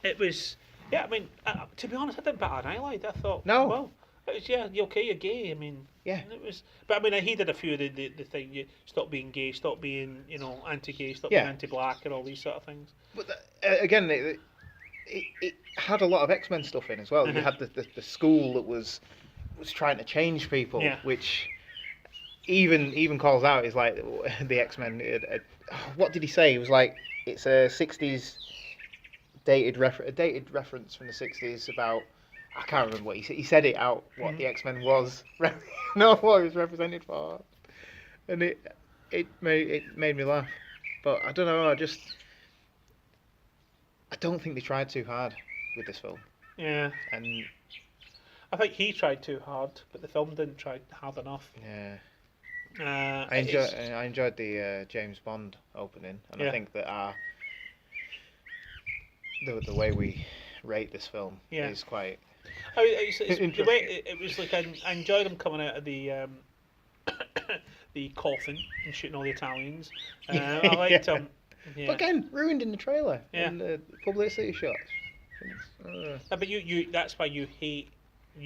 it was. Yeah, I mean, to be honest, I didn't bat an eyelid. I thought, No. well, it was, yeah, you okay? You're gay. I mean, Yeah. it was. But I mean, he did a few of the thing. You stop being gay, stop being, anti-gay, stop Yeah. being anti-black, and all these sort of things. But again, it had a lot of X-Men stuff in as well. You had the school that was trying to change people, Yeah. which even calls out is like the X-Men. What did he say? He was like, it's a 60s dated reference from the 60s about. I can't remember what he said. He said it out what the X-Men was. No, what it was represented for, and it made me laugh. But I don't know. I don't think they tried too hard with this film, Yeah, and I think he tried too hard, but the film didn't try hard enough. yeah, I enjoyed the James Bond opening, and I think that the way we rate this film is quite. The way it was like I enjoyed him coming out of the the coffin and shooting all the Italians. I liked him. Yeah. But again, ruined in the trailer. Yeah. In the publicity shots. No, but you that's why you hate. I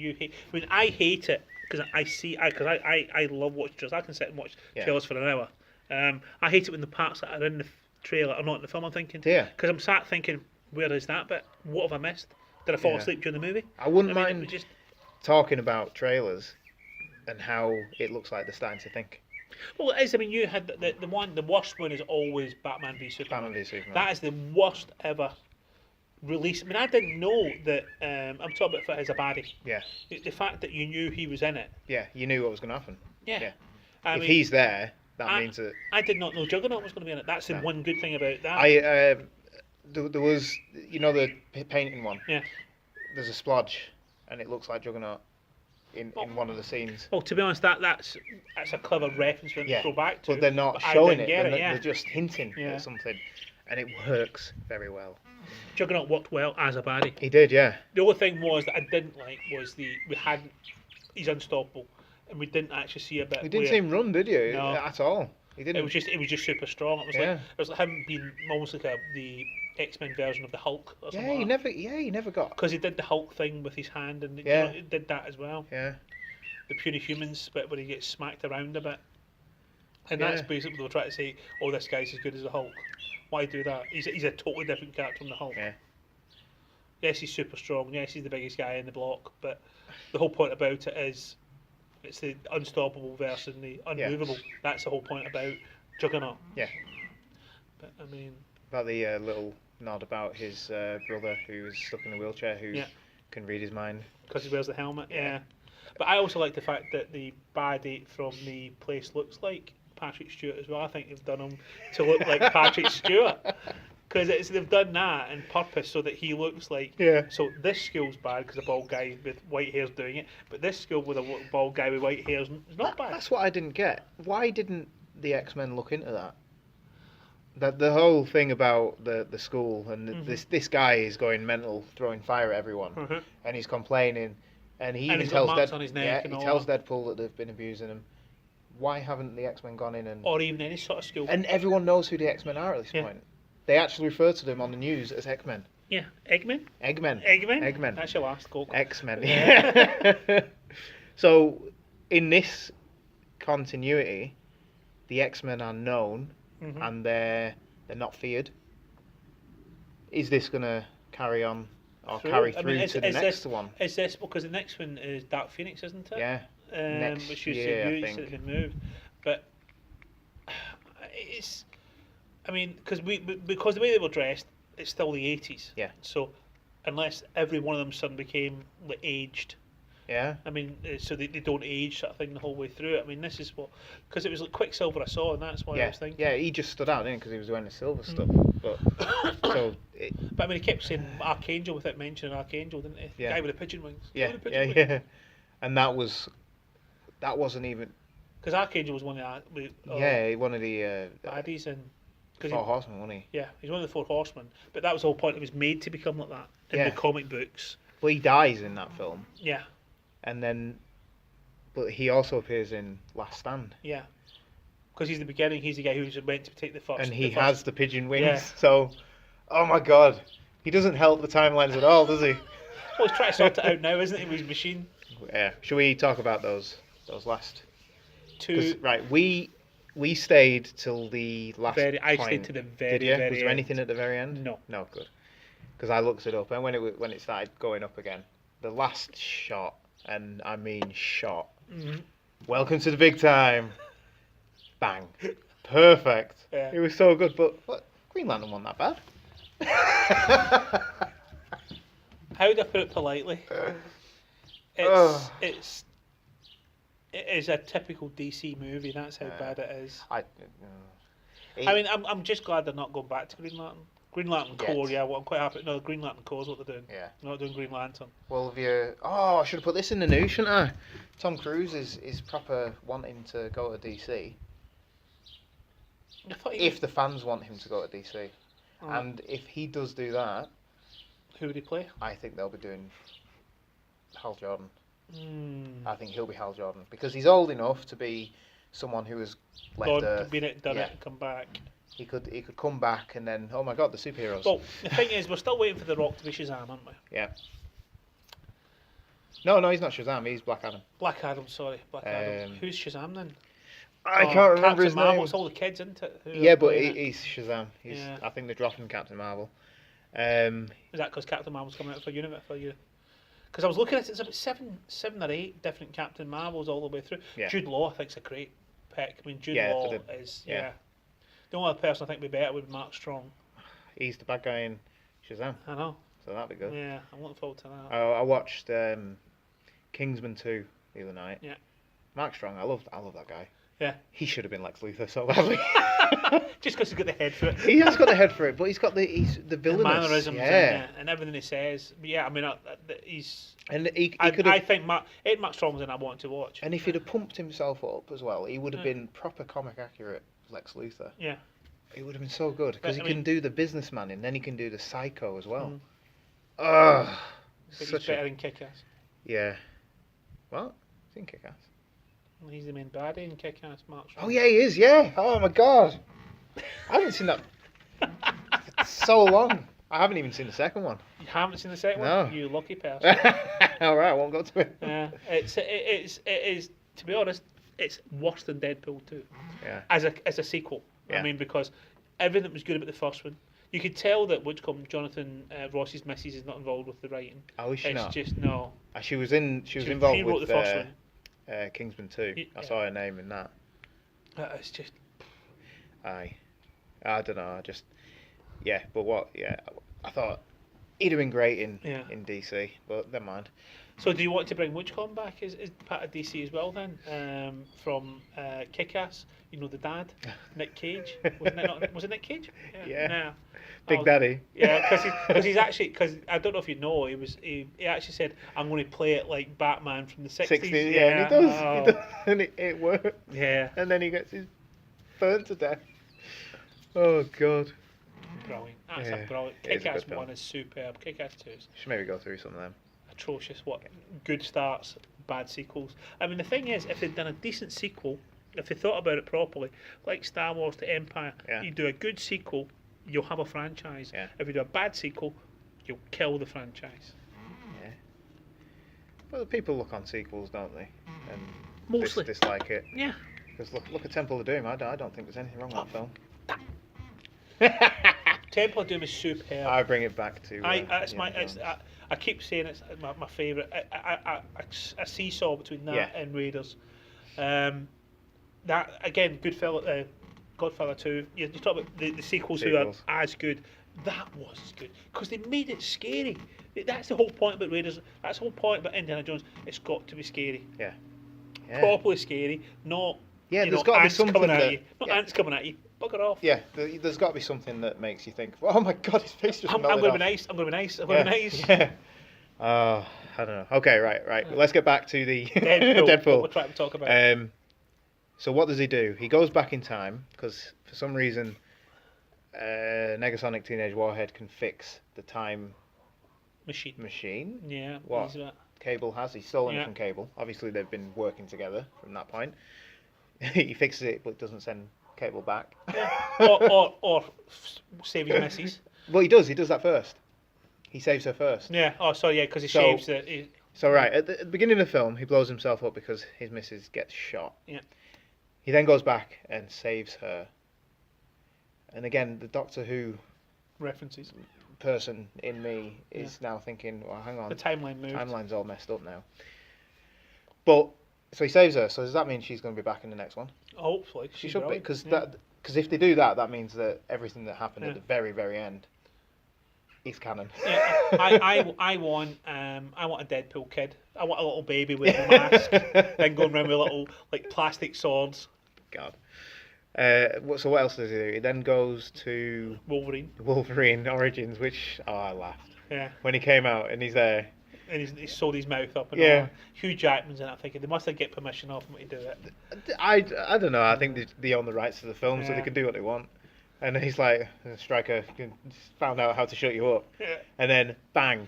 mean, I hate it because I love watching trailers. I can sit and watch trailers for an hour. I hate it when the parts that are in the trailer are not in the film. I'm thinking, because I'm sat thinking, where is that bit? What have I missed? Did I fall asleep during the movie? I wouldn't mind talking about trailers and how it looks like they're starting to think. Well, it is. I mean, you had the worst one is always Batman v Superman. Batman v Superman. That is the worst ever release. I mean, I didn't know that. I'm talking about as a baddie. Yeah. The fact that you knew he was in it. Yeah, you knew what was going to happen. Yeah. If he's there, that means that. I did not know Juggernaut was going to be in it. That's the one good thing about that. There was, the painting one. Yeah. There's a splodge, and it looks like Juggernaut in one of the scenes. Well, to be honest, that's a clever reference for them to go back to. But they're not showing it. They're just hinting at something, and it works very well. Juggernaut worked well as a baddie. He did, yeah. The only thing was that I didn't like was he's unstoppable, and we didn't actually see a bit. We didn't see him run, did you? No. At all. He didn't. It was just super strong. It was like him being almost like the X-Men version of the Hulk. Or something he never got. Because he did the Hulk thing with his hand, and he did that as well. Yeah. The puny humans bit where he gets smacked around a bit, and that's basically what they were trying to say. Oh, this guy's as good as the Hulk. Why do that? He's a totally different character from the Hulk. Yeah. Yes, he's super strong. Yes, he's the biggest guy in the block. But the whole point about it is, it's the unstoppable versus the unmovable. Yeah. That's the whole point about Juggernaut. Yeah. But I mean, about the little nod about his brother who's stuck in a wheelchair who can read his mind because he wears the helmet. Yeah. But I also like the fact that the baddie from the place looks like Patrick Stewart as well. I think they've done him to look like Patrick Stewart. Because they've done that on purpose so that he looks like. Yeah. So this skill's bad because a bald guy with white hair's doing it, but this skill with a bald guy with white hair's not bad. That's what I didn't get. Why didn't the X-Men look into that? That the whole thing about the school and this guy is going mental, throwing fire at everyone, and he's complaining, and he even tells Deadpool that they've been abusing him. Why haven't the X-Men gone in and? Or even any sort of school. And everyone knows who the X-Men are at this point. They actually refer to them on the news as X-Men. Yeah, Eggman? Eggman. That's your last goal. X-Men, yeah. So, in this continuity, the X-Men are known, and they're not feared. Is this going to carry on, or carry through to the next one? Is this, because the next one is Dark Phoenix, isn't it? Yeah. Next year, I think. It's moved. But, it's... I mean, because the way they were dressed, it's still the 80s. Yeah. So, unless every one of them suddenly became like, aged. Yeah. I mean, so they don't age sort of thing the whole way through. I mean, this is what, because it was like Quicksilver I saw, and that's why I was thinking. Yeah, he just stood out, didn't he? Because he was wearing the silver stuff. But But I mean, he kept saying Archangel without mentioning Archangel, didn't he? Yeah. The guy with the pigeon wings. Yeah. And that wasn't even. Because Archangel was one of the. One of the. baddies and. Four Horsemen, wasn't he? Yeah, he's one of the Four Horsemen. But that was the whole point. It was made to become like that in the comic books. Well, he dies in that film. Yeah. And then, but he also appears in Last Stand. Yeah. Because he's the beginning. He's the guy who's meant to take the first. And he has the pigeon wings. So, oh my God, he doesn't help the timelines at all, does he? Well, he's trying to sort it out now, isn't he, with his machine? Yeah. Should we talk about those last two? Right, we stayed till the last point. I stayed to the very, Did you? very Was there end. anything at the very end? No. No, good. Because I looked it up, and when it started going up again, the last shot, and I mean shot. Mm-hmm. Welcome to the big time. Bang. Perfect. Yeah. It was so good, but Green Lantern wasn't that bad. How would I put it politely? It is a typical DC movie. That's how bad it is. I mean, I'm just glad they're not going back to Green Lantern. Green Lantern Yet. Corps, yeah, well, I'm quite happy. No, Green Lantern Corps is what they're doing. Yeah. They're not doing Green Lantern. Well, have you? Oh, I should have put this in the news, shouldn't I? Tom Cruise is proper wanting to go to DC. I thought If the fans want him to go to DC, Oh. and if he does do that, Who would he play? I think they'll be doing Hal Jordan. Mm. I think he'll be Hal Jordan because he's old enough to be someone who has left Earth. Been it, done Yeah. it, and come back. He could come back and then, oh my God, the superheroes. Well, the thing is, we're still waiting for The Rock to be Shazam, aren't we? Yeah. No, he's not Shazam. He's Black Adam. Black Adam, sorry. Black Adam. Um, Who's Shazam then? I Oh, can't remember Captain his Marvel, name. it's all the kids, isn't it? Who Yeah, are but playing it? he's Shazam. He's. Yeah. I think they're dropping Captain Marvel. Is that because Captain Marvel's coming out for you? Because I was looking at it, it's about seven or eight different Captain Marvels all the way through. Yeah. Jude Law, I think, is a great pick. I mean, Jude Yeah, Law for the- is, yeah. yeah. The only other person I think would be better would be Mark Strong. He's the bad guy in Shazam, I know. so that'd be good. Yeah, I'm looking forward to that. I watched Kingsman 2 the other night. Yeah. Mark Strong, I love that guy. Yeah. He should have been Lex Luthor so badly. Just because he's got the head for it. He has got the head for it, but he's got the The villainous. mannerisms Yeah. and everything he says. But yeah, I mean, he's. And he I could have. think Mark Strong's in I want to watch. And if he'd have pumped himself up as well, he would have Yeah. been proper comic accurate Lex Luthor. Yeah. It would have been so good because he I can mean- do the businessman and then he can do the psycho as well. Mm. Ugh. But he's Such better a than Kick-Ass. yeah. What? I think Kick-Ass. He's the main baddie in Kick-Ass, Mark Strong. Oh yeah, he is. Yeah. Oh my God. I haven't seen that for so long. I haven't even seen the second one. You haven't seen the second No. one? You lucky person. All right, I won't go to it. Yeah, it is. To be honest, it's worse than Deadpool 2 Yeah. as a sequel. Yeah. I mean, because everything was good about the first one. You could tell that Jonathan Ross's missus is not involved with the writing. Oh, is she It's not? just no. She was She involved wrote with the first one. Kingsman 2. I Yeah. saw her name in that. It's just I don't know. Yeah. But what? Yeah. I thought he'd have been great in DC, but never mind. So. Do you want to bring Witchcom back as part of DC as well then? From Kick-Ass, you know the dad, Nick Cage. Was it Nick Cage? Yeah. Nah. Big Daddy. Yeah, because I don't know if you know, he actually said, I'm going to play it like Batman from the 60s. 60s, yeah, and he does. Oh. He does, and it works. Yeah. And then he gets his burnt to death. Oh God. Brilliant. That's Yeah, a brilliant. it is a Kick-Ass good film. 1 is superb. Kick-Ass 2 is Should maybe go through some of them. atrocious. What good starts, bad sequels. I mean, the thing is, if they'd done a decent sequel, if they thought about it properly, like Star Wars to Empire, Yeah. you do a good sequel, you'll have a franchise. Yeah. If you do a bad sequel, you'll kill the franchise. Yeah. Well, the people look on sequels, don't they? And Mostly. dislike it. Yeah. Because look at Temple of Doom. I don't think there's anything wrong with that film. Temple of Doom is superb. I bring it back to. Indiana Jones. I keep saying it's my favourite. A seesaw between that Yeah. and Raiders. That again, Godfather 2. You talk about the sequels who are Sequels. as good. That was good because they made it scary. That's the whole point about Raiders. That's the whole point about Indiana Jones. It's got to be scary, Yeah. properly scary, not Yeah, you there's know, got to be ants something coming at that. you. Not Yeah. ants coming at you. Bugger off. Yeah, there's got to be something that makes you think, oh my God, his face just I'm melted going to be off. nice. I'm going to be nice. I'm going to be nice. Yeah. I don't know. Okay, right. Let's get back to the Deadpool. What Deadpool. we're trying to talk about. So what does he do? He goes back in time because for some reason, Negasonic Teenage Warhead can fix the time machine. Yeah. What? he's that. Cable has. He's stolen it Yeah. from Cable. Obviously, they've been working together from that point. He fixes it, but doesn't send Cable back. or save his missus. Well, he does. He does that first. He saves her first. Yeah. Oh, sorry. Yeah, because he So- shaves it. So right at the beginning of the film, he blows himself up because his missus gets shot. Yeah. He then goes back and saves her. And again, the Doctor Who References. person in me is now thinking, well, hang on, The timeline moved. timeline's all messed up now. But so he saves her. So does that mean she's going to be back in the next one? Hopefully. She she's should be, brilliant. because Yeah. if they do that, that means that everything that happened Yeah. at the very, very end is canon. Yeah, I want a Deadpool kid. I want a little baby with a mask, then going around with little like plastic swords. God. So what else does he do? He then goes to Wolverine. Wolverine Origins, which I laughed Yeah. when he came out and he's there. And he sewed his mouth up and Yeah. all that. Hugh Jackman's in it, thinking they must have get permission off him to do it. I don't know. I think they own the rights to the film, so Yeah. they can do what they want. And then he's like, Stryker found out how to shut you up. Yeah. And then, bang,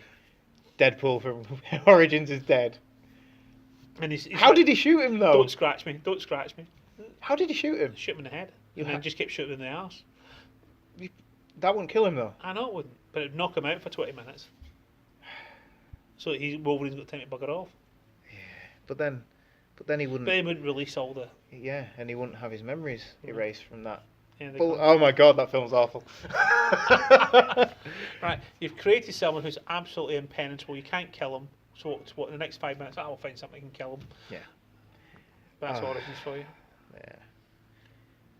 Deadpool from Origins is dead. And he's How did he shoot him, though? Don't scratch me. Don't scratch me. How did he shoot him? Shoot him in the head. You And then ha- just kept shooting him in the arse. That wouldn't kill him, though. I know it wouldn't, but it'd knock him out for 20 minutes. So Wolverine's got time to bugger off. But then he wouldn't. But he wouldn't release all the... Yeah, and he wouldn't have his memories erased from that. Yeah, they Well, can't. oh my god, that film's awful. Right, you've created someone who's absolutely impenetrable. You can't kill him. So what? In the next 5 minutes, I'll find something that can kill him. Yeah. That's Ah. Origins for you. Yeah.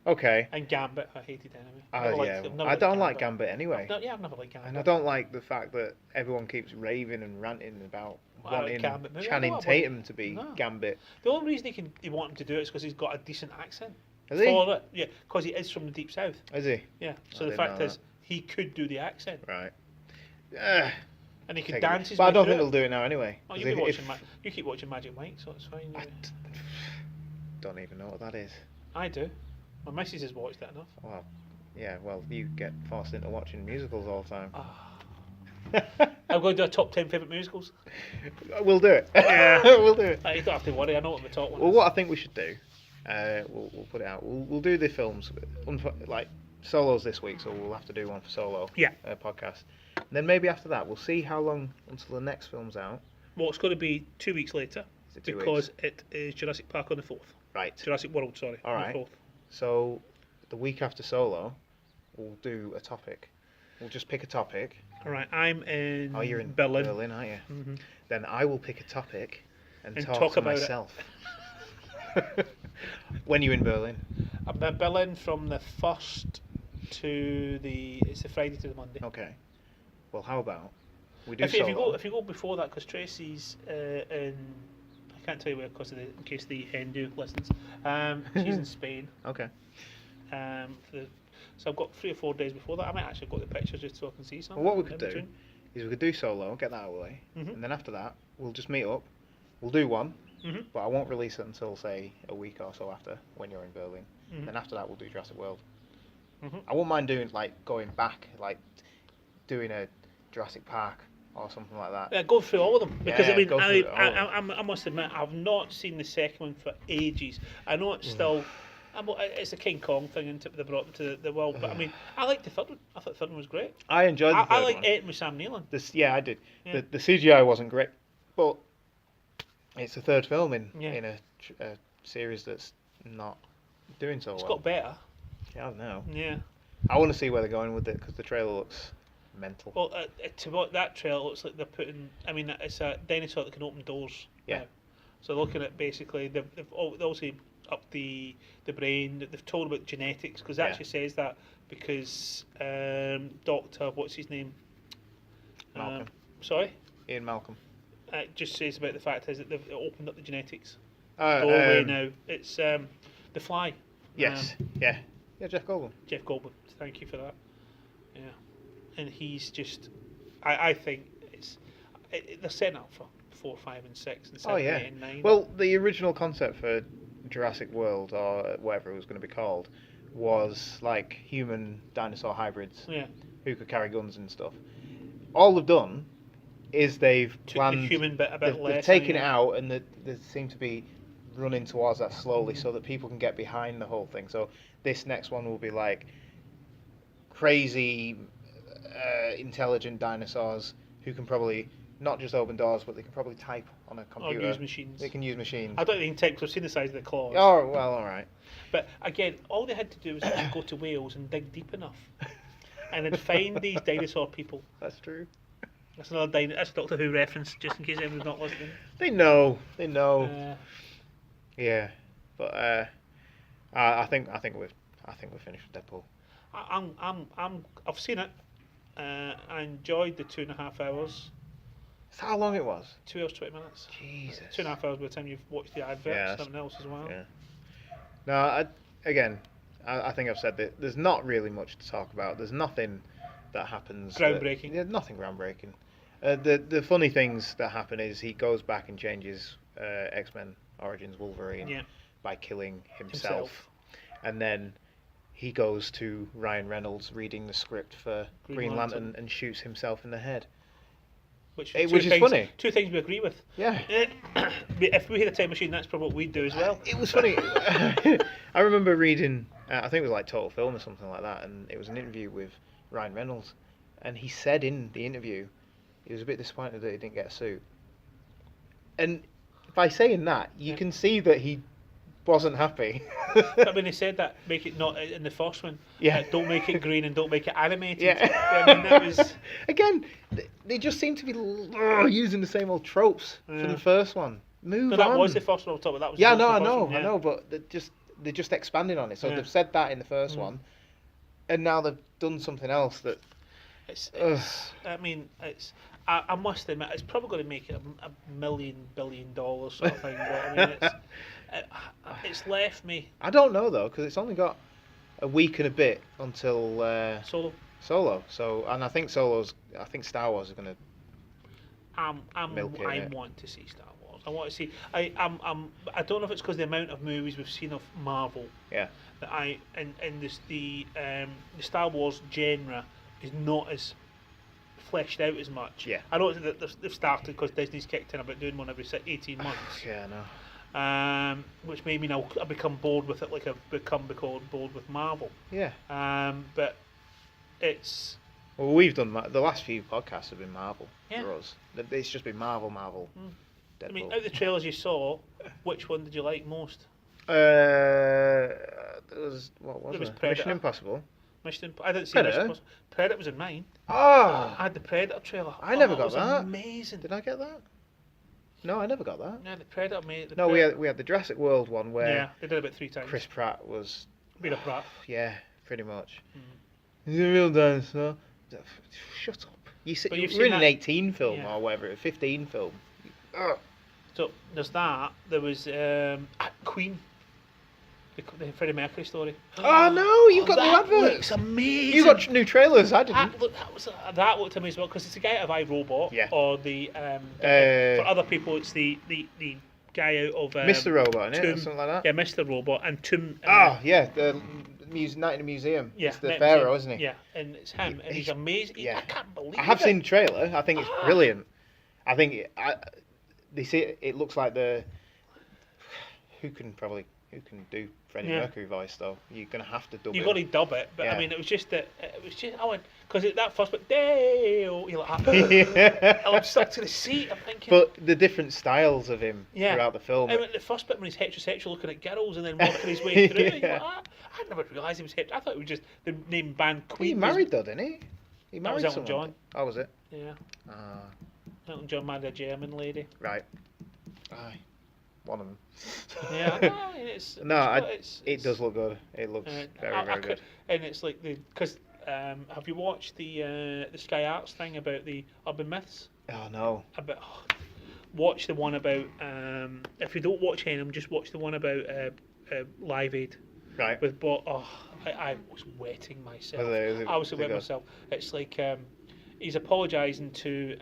Okay. And Gambit, I hated enemy. I don't like Gambit anyway. I've never liked Gambit. And I don't like the fact that everyone keeps raving and ranting about I like wanting Gambit movie. I Channing don't Tatum to be No. Gambit. The only reason they want him to do it is because he's got a decent accent. Is he? For it. Yeah, because he is from the deep south. Is he? Yeah. So I the didn't fact know is, he could do the accent, Right. and he could Take dance it. his But I way don't through think it. they'll do it now anyway. Oh, 'Cause you if- keep watching Magic Mike, so it's fine. I don't even know what that is. I do. My missus has watched that enough. Well, yeah, well, you get forced into watching musicals all the time. I'm going to do a top 10 favourite musicals. We'll do it. Yeah. We'll do it. You don't have to worry. I know what the top one Well, is. what I think we should do, we'll put it out. We'll do the films, like solos this week, so we'll have to do one for solo. Yeah. Podcast. And then maybe after that, we'll see how long until the next film's out. Well, it's going to be 2 weeks later Is it 2 because weeks? it is Jurassic Park on the 4th. Right. Jurassic World, sorry. All on right. the 4th. So the week after solo, we'll do a topic. We'll just pick a topic. All right. I'm in, Oh, you're in Berlin. aren't you? hmm Then I will pick a topic and And talk talk to about it. myself. When you in Berlin? I'm in Berlin from the 1st to the... It's the Friday to the Monday. Okay. Well, how about we do If solo? you go before that, because Tracy's in... I can't tell you where because in case the Hindu listens. She's in Spain. Okay. So I've got 3 or 4 days before that. I might actually go to the pictures just so I can see something. Well, what we in could do between. is we could do solo, get that out of the way, Mhm. and then after that, we'll just meet up. We'll do one, Mhm. but I won't release it until, say, a week or so after, when you're in Berlin. Mhm. Then after that, we'll do Jurassic World. Mhm. I won't mind doing, like, going back, like, doing a Jurassic Park or something like that. Yeah, go through all of them because Yeah, I mean, go through all of them. I must admit, I've not seen the second one for ages. I know it's still, it's a King Kong thing into they brought into the world, but I mean, I liked the third one. I thought the third one was great. I enjoyed the I third like one. it with Sam Neill. Yeah, I did. Yeah. The CGI wasn't great, but it's the third film in Yeah. a series that's not doing so It's well. got better. Yeah, I don't know. Yeah. I want to see where they're going with it because the trailer looks mental. Well, to what that trailer looks like, they're putting. I mean, it's a dinosaur that can open doors. Yeah. now. So looking at basically, they've obviously upped the brain. They've told about genetics because it Yeah. actually says that because Doctor, what's his name? Malcolm. Sorry. Ian Malcolm. It just says about the fact is that they've opened up the genetics Oh, doorway now. It's The Fly. Yes. Yeah, Jeff Goldblum. Jeff Goldblum. Thank you for that. Yeah, and he's just. I think they're setting up for 4, 5, and 6, and 7, Oh, yeah. 8, and 9. Well, the original concept for Jurassic World, or whatever it was going to be called, was like human dinosaur hybrids yeah, who could carry guns and stuff. All they've done is they've took the planned. human bit a bit They've less. taken it anyway. out, and they seem to be running towards that slowly, so that people can get behind the whole thing. So this next one will be like crazy, intelligent dinosaurs who can probably not just open doors, but they can probably type on a Or computer. use machines. They can use machines. I don't think take because I've seen the size of the claws. Oh well, all right. But again, all they had to do was just go to Wales and dig deep enough, and then find these dinosaur people. That's true. That's another that's a Doctor Who reference, just in case anyone's not listening. They know. They know. Uh, Yeah, but I think we've finished with Deadpool. I've seen it. I enjoyed the 2.5 hours. Is that how long it was? 2 hours 20 minutes. Jesus. 2.5 hours by the time you've watched the adverts, Yeah, something else as well. Yeah. No, again, I think I've said that there's not really much to talk about. There's nothing that happens. Groundbreaking. Yeah, nothing groundbreaking. The funny things that happen is he goes back and changes X-Men Origins Wolverine by killing himself. And then he goes to Ryan Reynolds reading the script for Green Lantern and shoots himself in the head. Which is funny. Two things we agree with. Yeah. If we had a time machine, that's probably what we'd do as well. It was funny. I remember reading, I think it was like Total Film or something like that, and it was an interview with Ryan Reynolds, and he said in the interview he was a bit disappointed that he didn't get a suit. And by saying that, you can see that he wasn't happy. But when he said that, make it not in the first one. Yeah. Don't make it green and don't make it animated. Yeah. I mean, that was... Again, they just seem to be using the same old tropes from the first one. Move on. That was the first one on top of that. Was I one, know, but they're just expanding on it. So they've said that in the first one, and now they've done something else that. I mean, I must admit, it's probably going to make it a $1 billion sort of thing. But I mean, it's left me. I don't know though, because it's only got a week and a bit until Solo. So, and I think Star Wars is going to. I want to see Star Wars. I want to see. I don't know if it's because the amount of movies we've seen of Marvel. Yeah. That the Star Wars genre is not as fleshed out as much. Yeah. I know that they've started because Disney's kicked in about doing one every 18 months. Yeah, I know. Which made me now I become bored with it, like I've become bored with Marvel. Yeah. But it's. Well, we've done the last few podcasts have been Marvel for us. It's just been Marvel. I mean, out of the trailers you saw, which one did you like most? There was Mission Impossible. I didn't see Predator. Mission Impossible. Predator was in mine. Oh! I had the Predator trailer. I never got that. that. Amazing. Did I get that? No, I never got that. Yeah, the Predator made. We had the Jurassic World one where they did it about 3 times. Chris Pratt was. Peter Pratt. Yeah, pretty much. He's a real dinosaur. Shut up. We're in an 18 film or whatever, a 15 film. So there's that. There was Queen. The Freddie Mercury story. Oh no, you've got new adverts. That looks amazing. You got new trailers. I didn't. That looked amazing because it's the guy out of iRobot. Yeah. Or the for other people it's the guy out of Mr. Robot, isn't it? Or something like that. Yeah, Mr. Robot and Tomb. Yeah, the Night in the Museum. Yeah, it's the Pharaoh, isn't he? Yeah, and it's him, and he's amazing. Yeah. I can't believe it. I have seen the trailer. I think it's brilliant. I think they see it looks like who can do Freddie Mercury voice though. You're gonna have to dub it. You got to dub it, but I mean, it was just I went because that first bit, Dale, you're like, I'm stuck to the seat. I'm thinking. But the different styles of him throughout the film. I mean, the first bit when he's heterosexual, looking at girls and then walking his way through. Like, I never realised he was heterosexual. I thought it was just the name band Queen. He married though, didn't he? He married Elton someone. John. Oh, was it? Yeah. Elton John married a German lady. Right. Aye. One of them. Yeah, it does look good. It looks very good. And it's like because have you watched the Sky Arts thing about the urban myths? Oh no. Watch the one about if you don't watch any of them, just watch the one about Live Aid. Right. With I was wetting myself. I was wetting myself. It's like he's apologising to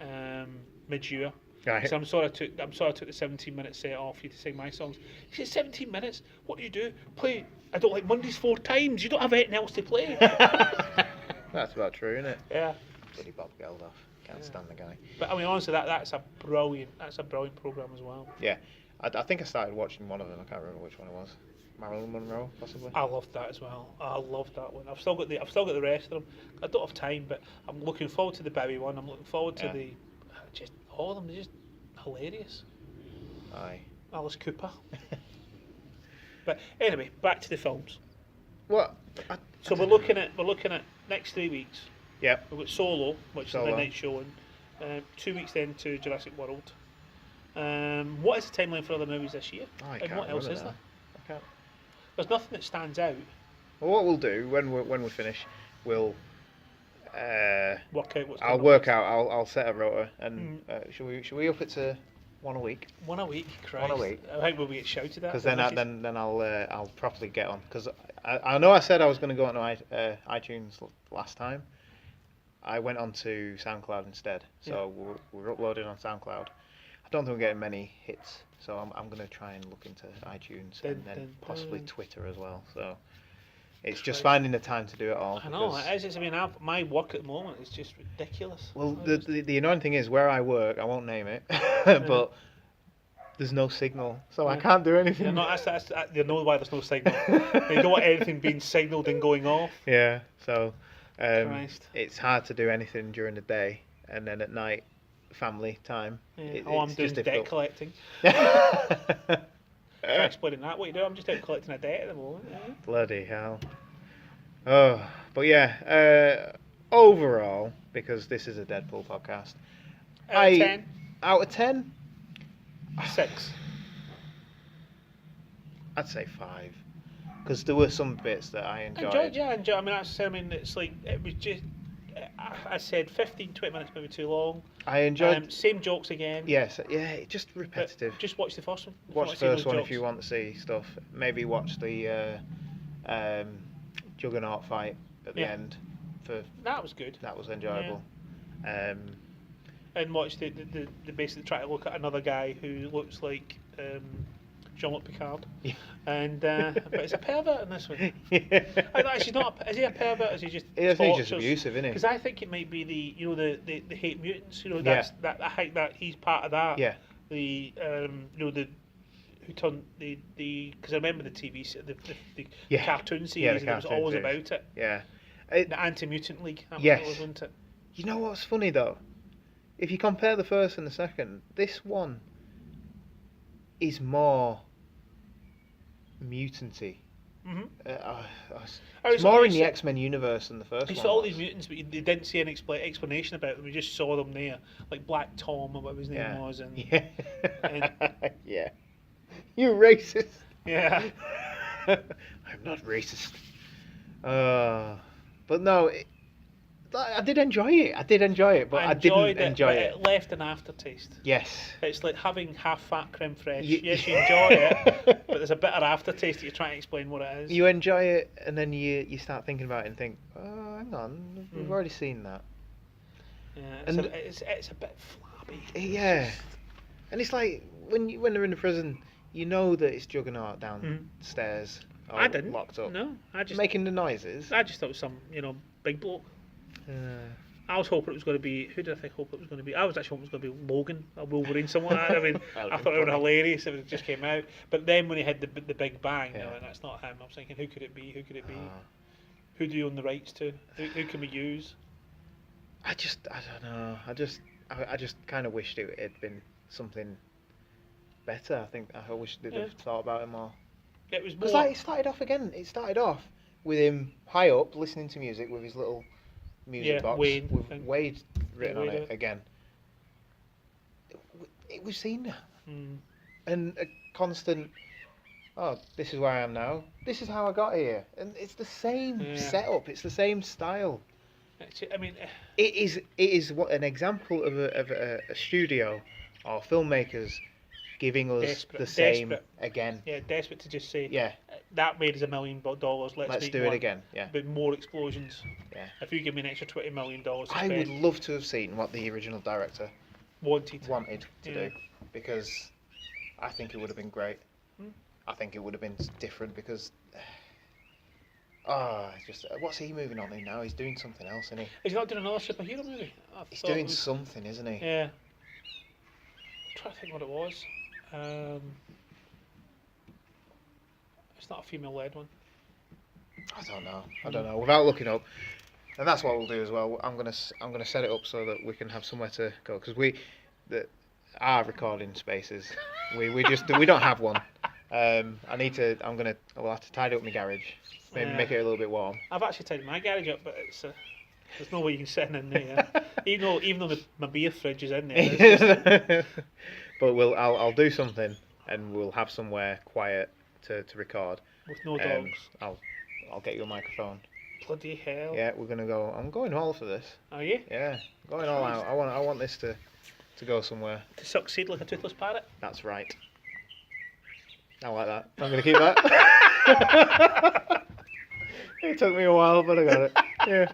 Midge. Right. So I'm sorry I took the 17-minute set off you to sing my songs. He said 17 minutes. What do you do? Play I don't like Mondays 4 times. You don't have anything else to play. That's about true, isn't it? Yeah. Bloody Bob Geldof. Can't stand the guy. But I mean, honestly, that's a brilliant program as well. Yeah. I think I started watching one of them. I can't remember which one it was. Marilyn Monroe, possibly. I loved that as well. I loved that one. I've still got the rest of them. I don't have time, but I'm looking forward to the Bowie one. I'm looking forward to the just all of them. They're just hilarious. Aye. Alice Cooper. But anyway, back to the films. What? So we're looking at next 3 weeks. Yep. We've got Solo, which Solo. is the midnight showing. 2 weeks then to Jurassic World. What is the timeline for other movies this year? And what else is there? I can't. There's nothing that stands out. Well, what we'll do when we finish, we'll work out what's. I'll set a rota, and should we up it to one a week? One a week, Christ. One a week. I think we'll get shouted at. Because then I'll properly get on. Because I know I said I was going to go on iTunes last time. I went on to SoundCloud instead, so we're uploading on SoundCloud. I don't think we're getting many hits, so I'm going to try and look into iTunes and then possibly Twitter as well. So it's just finding the time to do it all. I know, it is. I mean, my work at the moment is just ridiculous. Well, the annoying thing is where I work, I won't name it, but there's no signal, so I can't do anything. They know why there's no signal. They don't want anything being signalled and going off. Yeah, so it's hard to do anything during the day, and then at night, family time. Yeah. I'm doing debt collecting. Try explaining that. What you do? I'm just out collecting a debt at the moment. Yeah. Bloody hell. Oh, but yeah. Overall, because this is a Deadpool podcast, Out of 10? Out of 10? 6. I'd say 5. Because there were some bits that I enjoyed. I mean, it's like, it was just, I said 15, 20 minutes maybe too long. I enjoyed... same jokes again. Yes, yeah, just repetitive. But just watch the first one. Watch the first one if you want to see stuff. Maybe watch the Juggernaut fight at the end. That was good. That was enjoyable. Yeah. And watch the basically try to look at another guy who looks like Jean-Luc Picard. Yeah. And but it's a pervert in this one. Yeah. Actually, not. Is he a pervert? Or is he just? I think he's just abusive, isn't he? Because I think it might be the hate mutants. That's that. I think that he's part of that. Yeah. The who turned the because I remember the TV the cartoon series. Yeah, it was always about it. Yeah. The Anti-Mutant League. Yes. Wasn't it? You know what's funny though? If you compare the first and the second, this one is more mutanty. Mm-hmm. It's more in the X-Men universe than the first one. You saw all these mutants, but they didn't see an explanation about them. We just saw them there, like Black Tom or whatever his name was. And, yeah. You racist. Yeah. I'm not racist. But no, I did enjoy it. But I didn't enjoy it. It left an aftertaste. Yes. It's like having half-fat creme fraiche. Yes, you enjoy it, but there's a bitter aftertaste that you're trying to explain what it is. You enjoy it, and then you start thinking about it and think, oh, hang on, we've already seen that. Yeah, it's a bit flabby. Yeah. And it's like, when they're in the prison, you know that it's Juggernaut downstairs. I didn't. Locked up. No, I just... Making the noises. I just thought it was some, big bloke. I was hoping it was going to be... Who did I hope it was going to be? I was actually hoping it was going to be Logan, or Wolverine, someone like that. I mean, I thought it was hilarious if it just came out. But then when he had the big bang, that's not him. I was thinking, who could it be? Who do you own the rights to? Who can we use? I don't know. I just kind of wished it had been something better. I wish they'd have thought about it more. It was more... Because it started off again. It started off with him high up listening to music with his little music box with Wade written on it again. It was seen that. And a constant, oh, this is where I am now. This is how I got here. And it's the same setup. It's the same style. I mean, it is what an example of a studio or filmmakers giving us the same again. Yeah, desperate to just say, yeah, that made us $1 million. Let's do it again. Yeah, but more explosions. Yeah. If you give me an extra $20 million, I would love to have seen what the original director wanted to do, because I think it would have been great. I think it would have been different because. What's he moving on in now? He's doing something else, isn't he? He's not doing another superhero movie. He's doing something, isn't he? Yeah. I'm trying to think what it was. It's not a female-led one. I don't know. Without looking up, and that's what we'll do as well. I'm gonna set it up so that we can have somewhere to go, because our recording spaces, we don't have one. I'll have to tidy up my garage, maybe make it a little bit warm. I've actually tidied my garage up, but there's no way you can sit in there. even though my beer fridge is in there. But I'll do something, and we'll have somewhere quiet to record. With no dogs. I'll get you a microphone. Bloody hell. Yeah, we're gonna go. I'm going all for this. Are you? Yeah, going all out. I want this to go somewhere. To succeed like a toothless parrot. That's right. I like that. I'm gonna keep that. It took me a while, but I got it. Yeah.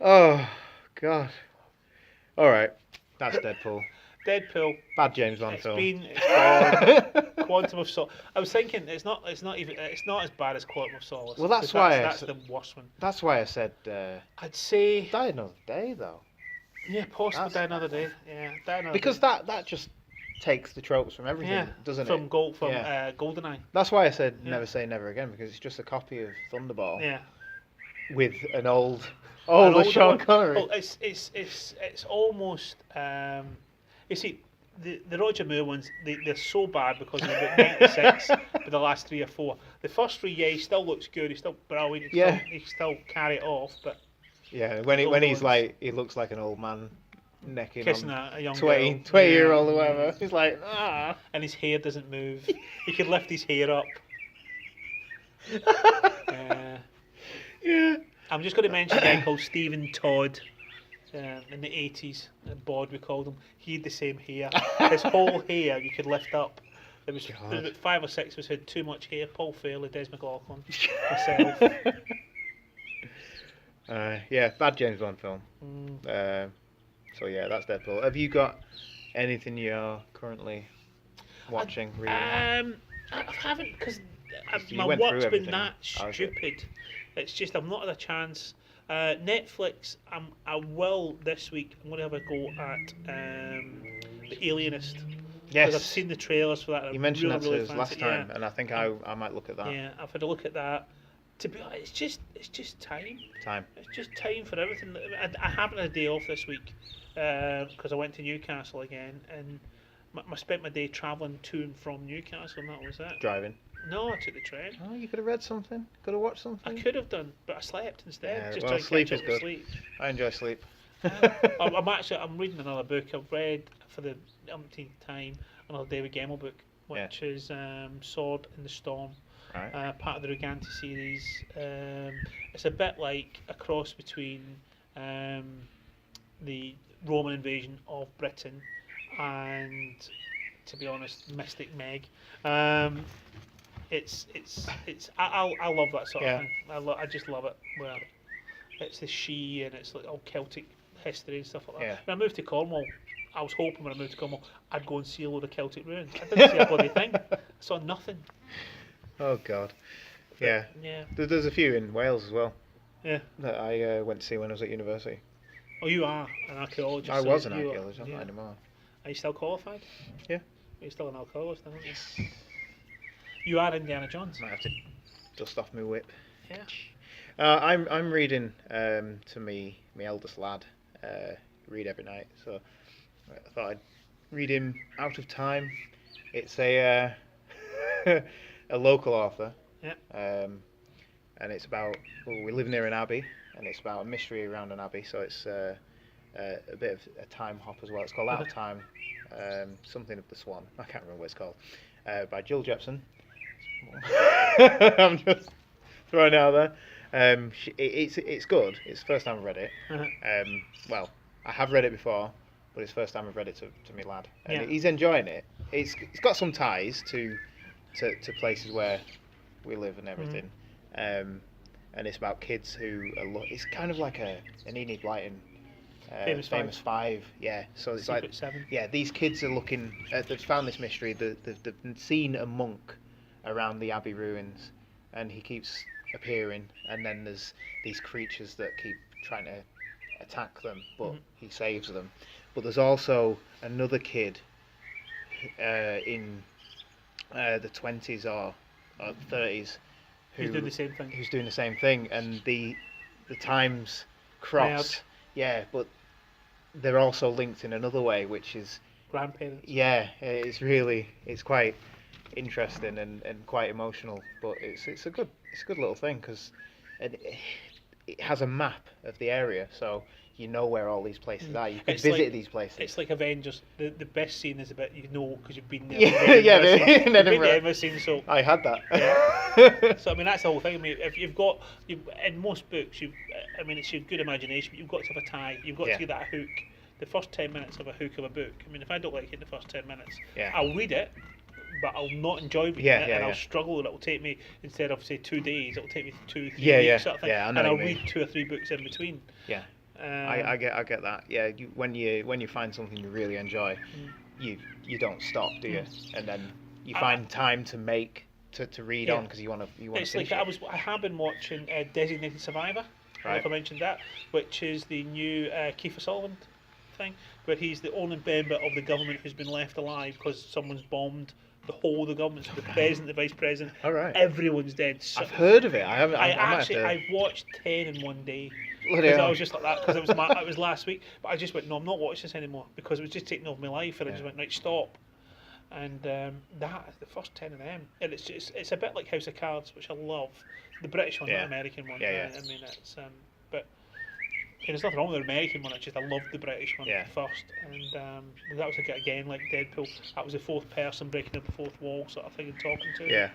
Oh, God. All right. That's Deadpool. Deadpool. Bad James Bond It's film. gone. Quantum of Solace. I was thinking it's not as bad as Quantum of Solace. Well, that's 'cause why that's the worst one. That's why I said I'd say Die Another Day, though. yeah, possibly That's- Die Another Day. Yeah, Die Another Because Day. that just takes the tropes from everything, Yeah, doesn't from it? GoldenEye. That's why I said Yeah. Never Say Never Again, because it's just a copy of Thunderball Yeah. with an older older Sean one. Connery. Well, it's almost you see the Roger Moore ones they're so bad because they're about 96 for the last 3 or 4. The first 3, yeah, he still looks good, he's still brilliant, he still carry it off, but Yeah, when older he's ones. like, he looks like an old man necking kissing on a young 20 girl. 20-year-old Yeah, or whatever. yeah. He's like, ah. And his hair doesn't move. He could lift his hair up. Yeah. I'm just going to mention a guy called Stephen Todd. In the 80s, Bod we called him. He had the same hair. His whole hair you could lift up. There was about 5 or 6 of us who had too much hair. Paul Fairley, Des McLaughlin, myself. Yeah, bad James Bond film. Mm. So yeah, that's Deadpool. Have you got anything you're currently watching? Reading? I haven't because You my went through work's been everything. that Oh, okay. stupid. It's just I've not had a chance. Netflix, I will this week. I'm going to have a go at The Alienist. Because I've Yes, seen the trailers for that. and you I mentioned really, that to really us fancy last it. time, and I think I might look at that. Yeah, I've had a look at that. To be honest, it's just time. Time. It's just time for everything. I haven't had a day off this week because I went to Newcastle again, and I spent my day travelling to and from Newcastle, and that was it. Driving. No, I took the train. Oh, you could have read something. Could have watched something. I could have done, but I slept instead. Yeah, Just well, trying to sleep catch is up with good. sleep. I enjoy sleep. I'm reading another book. I've read for the umpteenth time another David Gemmell book, which is Sword in the Storm, Right. part of the Ruganti series. It's a bit like a cross between the Roman invasion of Britain and, to be honest, Mystic Meg. I love that sort of thing. I just love it. Well, it's the she and it's like all Celtic history and stuff like that. Yeah. When I moved to Cornwall, I was hoping when I moved to Cornwall I'd go and see a load of Celtic ruins. I didn't see a bloody thing. I saw nothing. Oh God. Yeah. Yeah. There's a few in Wales as well. Yeah. That I went to see when I was at university. Oh, you are an archaeologist. I so was an you are- archaeologist. I'm yeah. not anymore. Are you still qualified? Yeah. You're still an archaeologist, aren't you? You are Indiana Jones. Might have to dust off my whip. Yeah. I'm reading to my eldest lad. Read every night, so I thought I'd read him Out of Time. It's a a local author. Yeah. And it's about we live near an abbey, and it's about a mystery around an abbey. So it's a bit of a time hop as well. It's called Out of Time. Something of the Swan. I can't remember what it's called. By Jill Jepson. I'm just throwing it out there. It's good. It's the first time I've read it. Well, I have read it before, but it's the first time I've read it to my lad, and Yeah. he's enjoying it. It's got some ties to places where we live and everything, and it's about kids who are. It's kind of like an Enid Blyton. Famous Five, yeah. So it's Secret like, Seven. yeah, these kids are looking. They've found this mystery. They've seen a monk around the abbey ruins, and he keeps appearing. And then there's these creatures that keep trying to attack them, but he saves them. But there's also another kid in the 20s or 30s Who's doing the same thing. who's doing the same thing, and the times cross. Merge. Yeah, but they're also linked in another way, which is Grandparents. it's quite interesting and quite emotional, but it's a good little thing because it has a map of the area, so you know where all these places are. You can It's visit like- these places. It's like Avengers. The best scene is a bit you know because you've been there. Yeah, yeah, You've been in to Edinburgh. every scene, so I had that. so I mean that's the whole thing. I mean, if you've got in most books, it's your good imagination, but you've got to have a tie. You've got Yeah. to get that hook. The first 10 minutes of a hook of a book. I mean, if I don't like it in the first 10 minutes, Yeah. I'll read it, but I'll not enjoy reading Yeah, it, yeah, and I'll yeah. struggle. And it'll take me, instead of say 2 days, it'll take me 2, 3 Yeah, weeks yeah, sort of thing. yeah, I know and what I'll you mean. read 2 or 3 books in between. Yeah. Um, I get that. Yeah, when you find something you really enjoy, you don't stop, do you? And then you find time to read Yeah. on because you want to It's finish like it. I have been watching Designated Survivor. I don't know Right. if I mentioned that, which is the new Kiefer Sutherland thing, where he's the only member of the government who's been left alive because someone's bombed the whole of the government. So the president, the vice president, All right. everyone's dead. So I've heard of it. I haven't. I I might have actually to. I've watched 10 in one day Bloody because I hell. was just like that because it was last week. But I just went, no, I'm not watching this anymore because it was just taking over my life, and I just went, right, stop. And that is the first 10 of them, and it's a bit like House of Cards, which I love, the British one, Yeah. not the American one. Yeah, yeah. I mean, it's but there's nothing wrong with the American one. It's just I love the British one Yeah. first, and that was again like Deadpool. That was the fourth person breaking up the fourth wall sort of thing and talking to. Yeah.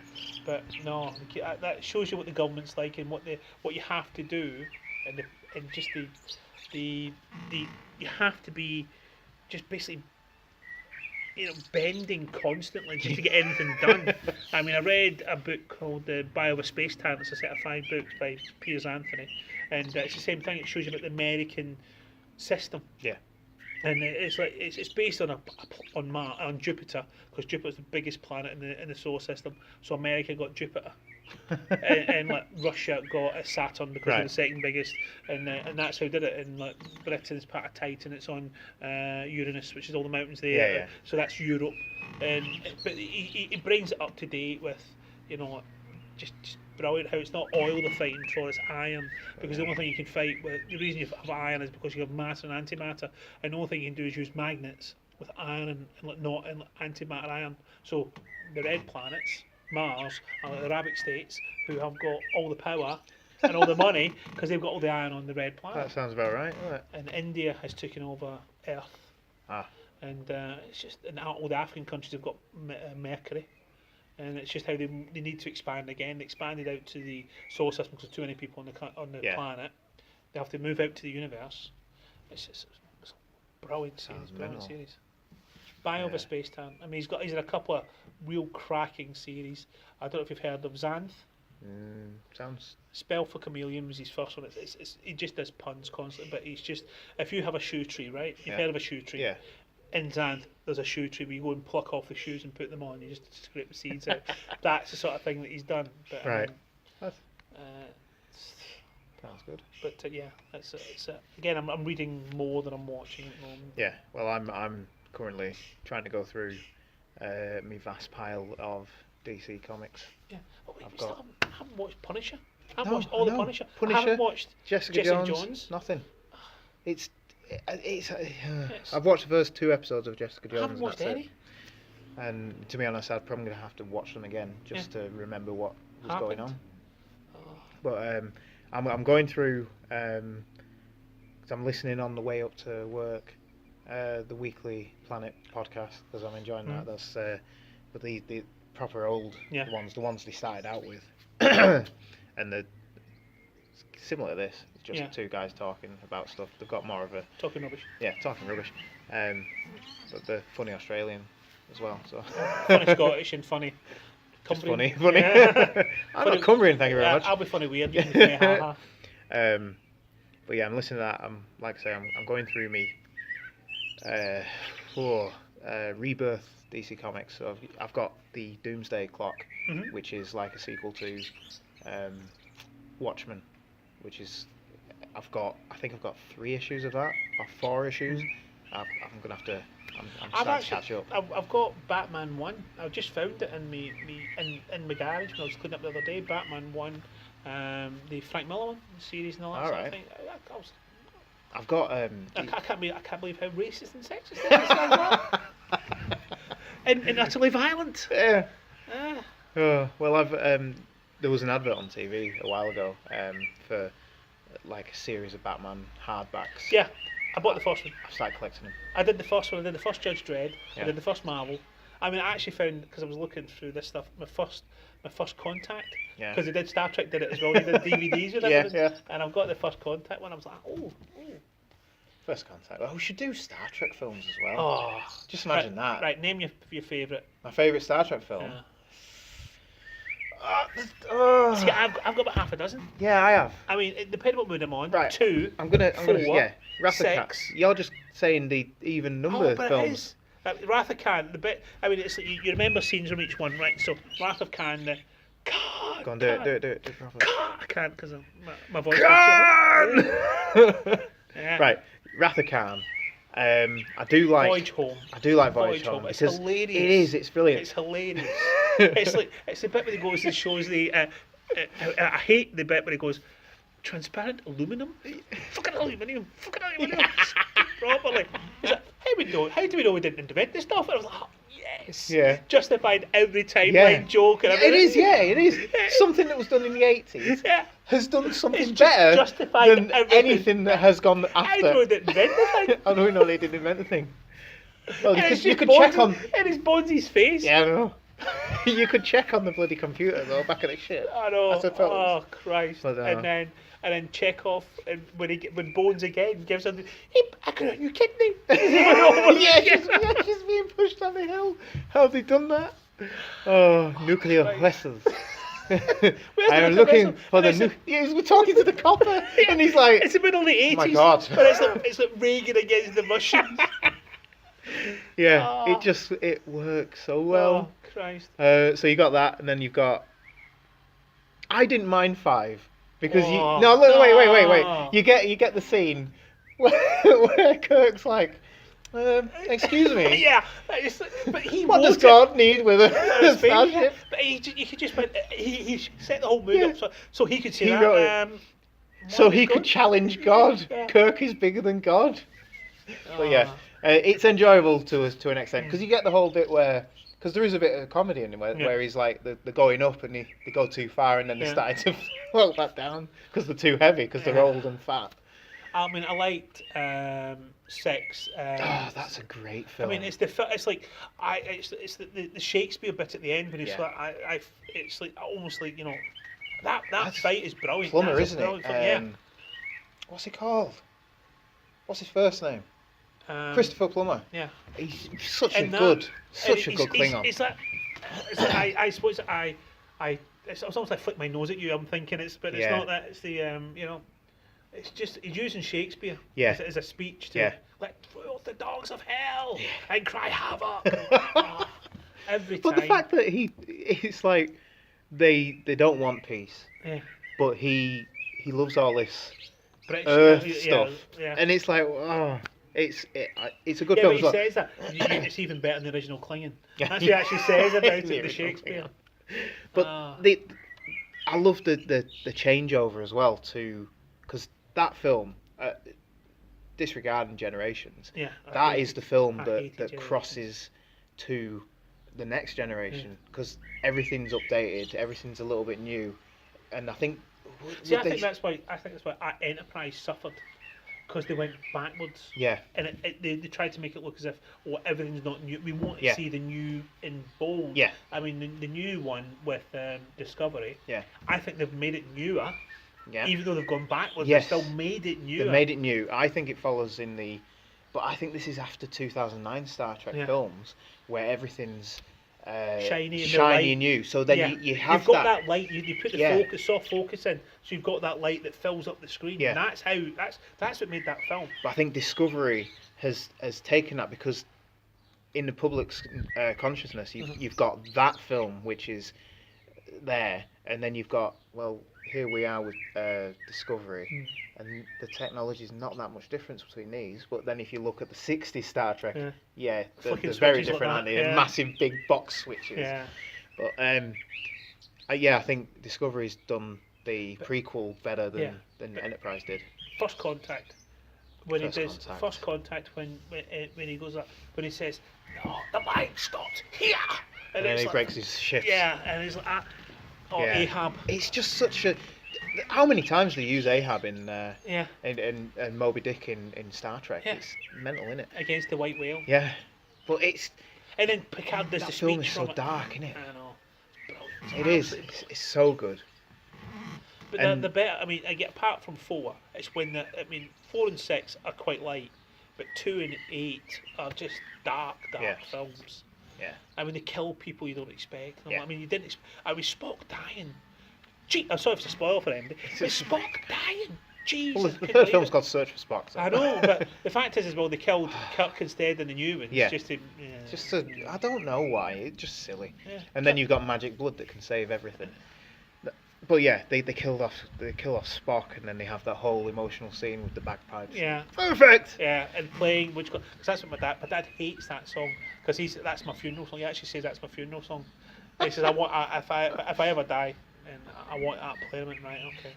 But no, that shows you what the government's like and what you have to do, and just the you have to be just basically, bending constantly just to get anything done. I mean, I read a book called The Bio of a Space Talent. It's a set of 5 books by Piers Anthony, and it's the same thing. It shows you about the American system. Yeah. And it's like it's based on on Jupiter, because Jupiter's the biggest planet in the solar system. So America got Jupiter, and like Russia got Saturn because Right. they're the second biggest, and that's how they did it. And like Britain's part of Titan, it's on Uranus, which is all the mountains there. Yeah, yeah. So that's Europe, but he brings it up to date with just brilliant how it's not oil they're fighting for, it's iron, because the only thing you can fight with, the reason you have iron is because you have matter and antimatter, and the only thing you can do is use magnets with iron and antimatter iron. So the red planets, Mars, and the Arabic states, who have got all the power and all the money because they've got all the iron on the red planet. That sounds about right. Isn't it? And India has taken over Earth. Ah. And it's just, and all the African countries have got Mercury. And it's just how they need to expand again. They expanded out to the solar system because there's too many people on the Yeah. planet. They have to move out to the universe. It's a brilliant Sounds series, brilliant mental. series. Bio of Yeah. a Space Time. I mean, he's in a couple of real cracking series. I don't know if you've heard of Xanth. Sounds. Spell for Chameleon was his first one. He just does puns constantly, but he's just, if you have a shoe tree, right? You've Yeah. heard of a shoe tree. Yeah. In Xanth, there's a shoe tree where you go and pluck off the shoes and put them on. You just scrape the seeds out. That's the sort of thing that he's done. But, Right. it's- Sounds good. but yeah, again, I'm reading more than I'm watching at the moment. Yeah. Well, I'm currently trying to go through my vast pile of DC comics. Yeah. Oh, wait, I've we still got- haven't watched Punisher. I haven't No, watched all the no. Punisher. I Punisher, haven't watched Jessica Jones. Nothing. It's. I've watched the first 2 episodes of Jessica I Jones. haven't and watched that's it. any. And to be honest, I'd probably gonna have to watch them again just to remember what was going on. Oh, But I'm going through because I'm listening on the way up to work, the Weekly Planet podcast because I'm enjoying that. That's but the proper old Yeah. ones, the ones they started out with, and the similar to this. It's just Yeah. 2 guys talking about stuff. They've got more of a talking rubbish. talking rubbish, but they're funny Australian as well. So Funny Scottish and funny. just Cumbrian. funny. Yeah. I'm not Cumbrian, thank you very much. I'll be funny weird. You can be funny, ha ha. But yeah, I'm listening to that. Like I say, I'm going through me Rebirth DC Comics. So I've got the Doomsday Clock, Mhm. which is like a sequel to Watchmen, which is I think I've got 3 issues of that or 4 issues. I'm gonna have to. I'm I've starting to catch up. I've got Batman 1. I just found it in my garage when I was cleaning up the other day. Batman 1, the Frank Miller one, the series and all that All sort right. of thing. I've got I can't believe how racist and sexist it is as well. and utterly violent. Yeah. Ah. Well, I've there was an advert on TV a while ago for like a series of Batman hardbacks. Yeah, I bought the first one. I've started collecting them. I did the first one. I did the first Judge Dredd. I Yeah. did the first Marvel. I mean, I actually found, because I was looking through this stuff, my first Contact. Yeah. Because they did Star Trek did it as well. They did DVDs with it. Yeah, yeah. And I've got the first Contact one. I was like, oh. First Contact. Oh, we should do Star Trek films as well. Oh, Just imagine right, that. Right, name your favourite. My favourite Star Trek film. Yeah. Oh. See, I've got about half a dozen. Yeah, I have. I mean, it depends what mood I'm on. Right. 2, I'm gonna Four, yeah. Wrath of Khan. 6. You're just saying the even number Oh, but films. it is. Wrath of Khan, the bit. I mean, it's like you remember scenes from each one, right? So Wrath of Khan, the Go on, do it properly. I can't because my voice. Khan! Yeah. Right, Wrath of Khan. I do like. Voyage Home. I do like Voyage Home. It's because hilarious. It is. It's brilliant. It's hilarious. it's the bit where he goes and shows the. I hate the bit where he goes, transparent aluminum. Fucking aluminium. Fucking aluminium. Properly. He's like, how do we know we didn't invent this stuff? And I was like, oh, yes. Yeah. Justified every timeline Yeah. joke and Yeah, everything. it is. Yeah, it is. Something that was done in the 80s Yeah. has done something It's just better justified than everything. anything that has gone How do we after. didn't invent the thing? I don't know they didn't invent the thing. Well, And it's you just could check on. And it's Bonzi's face. Yeah, I know. You could check on the bloody computer though, back at the shit. I know. I suppose. Oh Christ! But, and then Chekhov, and when Bones again gives her, I could you kidding me? yeah, she's being pushed down the hill. How have they done that? Oh, nuclear Christ. vessels. the I am nuclear looking vessel? for the And it's we're talking to the copper, and he's like, It's the middle of the 80s. my God. But it's like Reagan against the Russians. yeah, Oh. it works so well. Oh Christ! So you got that, and then you've got. I didn't mind 5 because Oh, you. No, look, wait. no. You get the scene where Kirk's like, excuse me. Yeah, but he What does wrote it. God need with a His face, yeah. starship? But he could just went. He set the whole mood Yeah. up so he could say He that. wrote it. So what he is could God? challenge God. Yeah. Kirk is bigger than God. But yeah, Oh. it's enjoyable to an extent because you get the whole bit where. Because there is a bit of comedy in it where he's like they're going up and they go too far and then they're starting to float back down because they're too heavy because they're old and fat. I mean, I liked 6. Oh, that's a great film. I mean, it's like it's the Shakespeare bit at the end when he's Yeah. like it's like almost like that That's fight is brilliant. Plummer, That's a isn't it? brilliant film, What's he called? What's his first name? yeah. Christopher Plummer. Yeah. He's such a And that- good, and such a good Klingon. It's like I suppose it's almost like flick my nose at you. I'm thinking it's Yeah. not that. It's the it's just he's using Shakespeare Yeah. as a speech to Yeah. like throw out the dogs of hell and cry havoc. Oh, every But time. the fact that it's like they don't want peace, Yeah. but he loves all this British, Earth yeah, stuff, yeah. and it's like, oh, it's a good Yeah, film but as he well. says that it's even better than the original Klingon. Yeah. That's what he actually says about it, The the original Shakespeare. Klingon. But Ah. I love the changeover as well too, because that film, disregarding Generations, Yeah, that is the film I that hated Generations. crosses to the next generation because everything's updated, everything's a little bit new, and I think. See, I think that's why Enterprise suffered because they went backwards. Yeah, And they tried to make it look as if everything's not new. We want to Yeah. see the new in bold. Yeah. I mean the new one with Discovery. Yeah. I think they've made it newer. yeah. Even though they've gone backwards, Yes. they've still made it newer. They made it new. I think it follows in the, but I think this is after 2009 Star Trek Yeah. films where everything's Shiny and shiny light. and new. So then Yeah. you have You've got that light. You put the Yeah. soft focus in, so you've got that light that fills up the screen. Yeah. And that's what made that film. But I think Discovery has taken that because in the public's consciousness, you've got that film which is there, and then you've got here we are with Discovery, and the technology is not that much difference between these. But then if you look at the '60s Star Trek, Yeah. they're Flicking very switches like different, aren't that, they? They're yeah. massive big box switches. Yeah. But I think Discovery's done the prequel better than Enterprise did. First Contact. When First he does Contact. First Contact, when he goes up, when he says, "No, the line stops here," And then it's he like, breaks his shift. Yeah, and he's like, Yeah. Ahab. It's just such a. How many times do they use Ahab in Yeah, and Moby Dick in Star Trek? Yeah. It's mental, isn't it? against the white whale. Yeah, but it's And then Picard does that the film speech is so from it. dark, isn't it? I know. It is. It's so good. But And the better. I mean, I get apart from 4. It's when 4 and 6 are quite light, but 2 and 8 are just dark Yeah. films. Yeah. I mean, they kill people you don't expect. Yeah. I mean, you didn't. I was Spock dying. Gee, I'm sorry if it's a spoiler for him. But Spock dying. Jesus. well, the couldn't third believe film's it. called Search for Spock. So. I know, but the fact is, as well, they killed Kirk instead in the new ones. Yeah. Just to, I don't know why. It's just silly. Yeah. And then you've got magic blood that can save everything. But yeah, they kill off Spock, and then they have that whole emotional scene with the bagpipes. Yeah. Perfect. Yeah, and playing because that's what my dad hates that song because that's my funeral song. He actually says that's my funeral song. He says if I ever die, and I want that playing. Right, okay.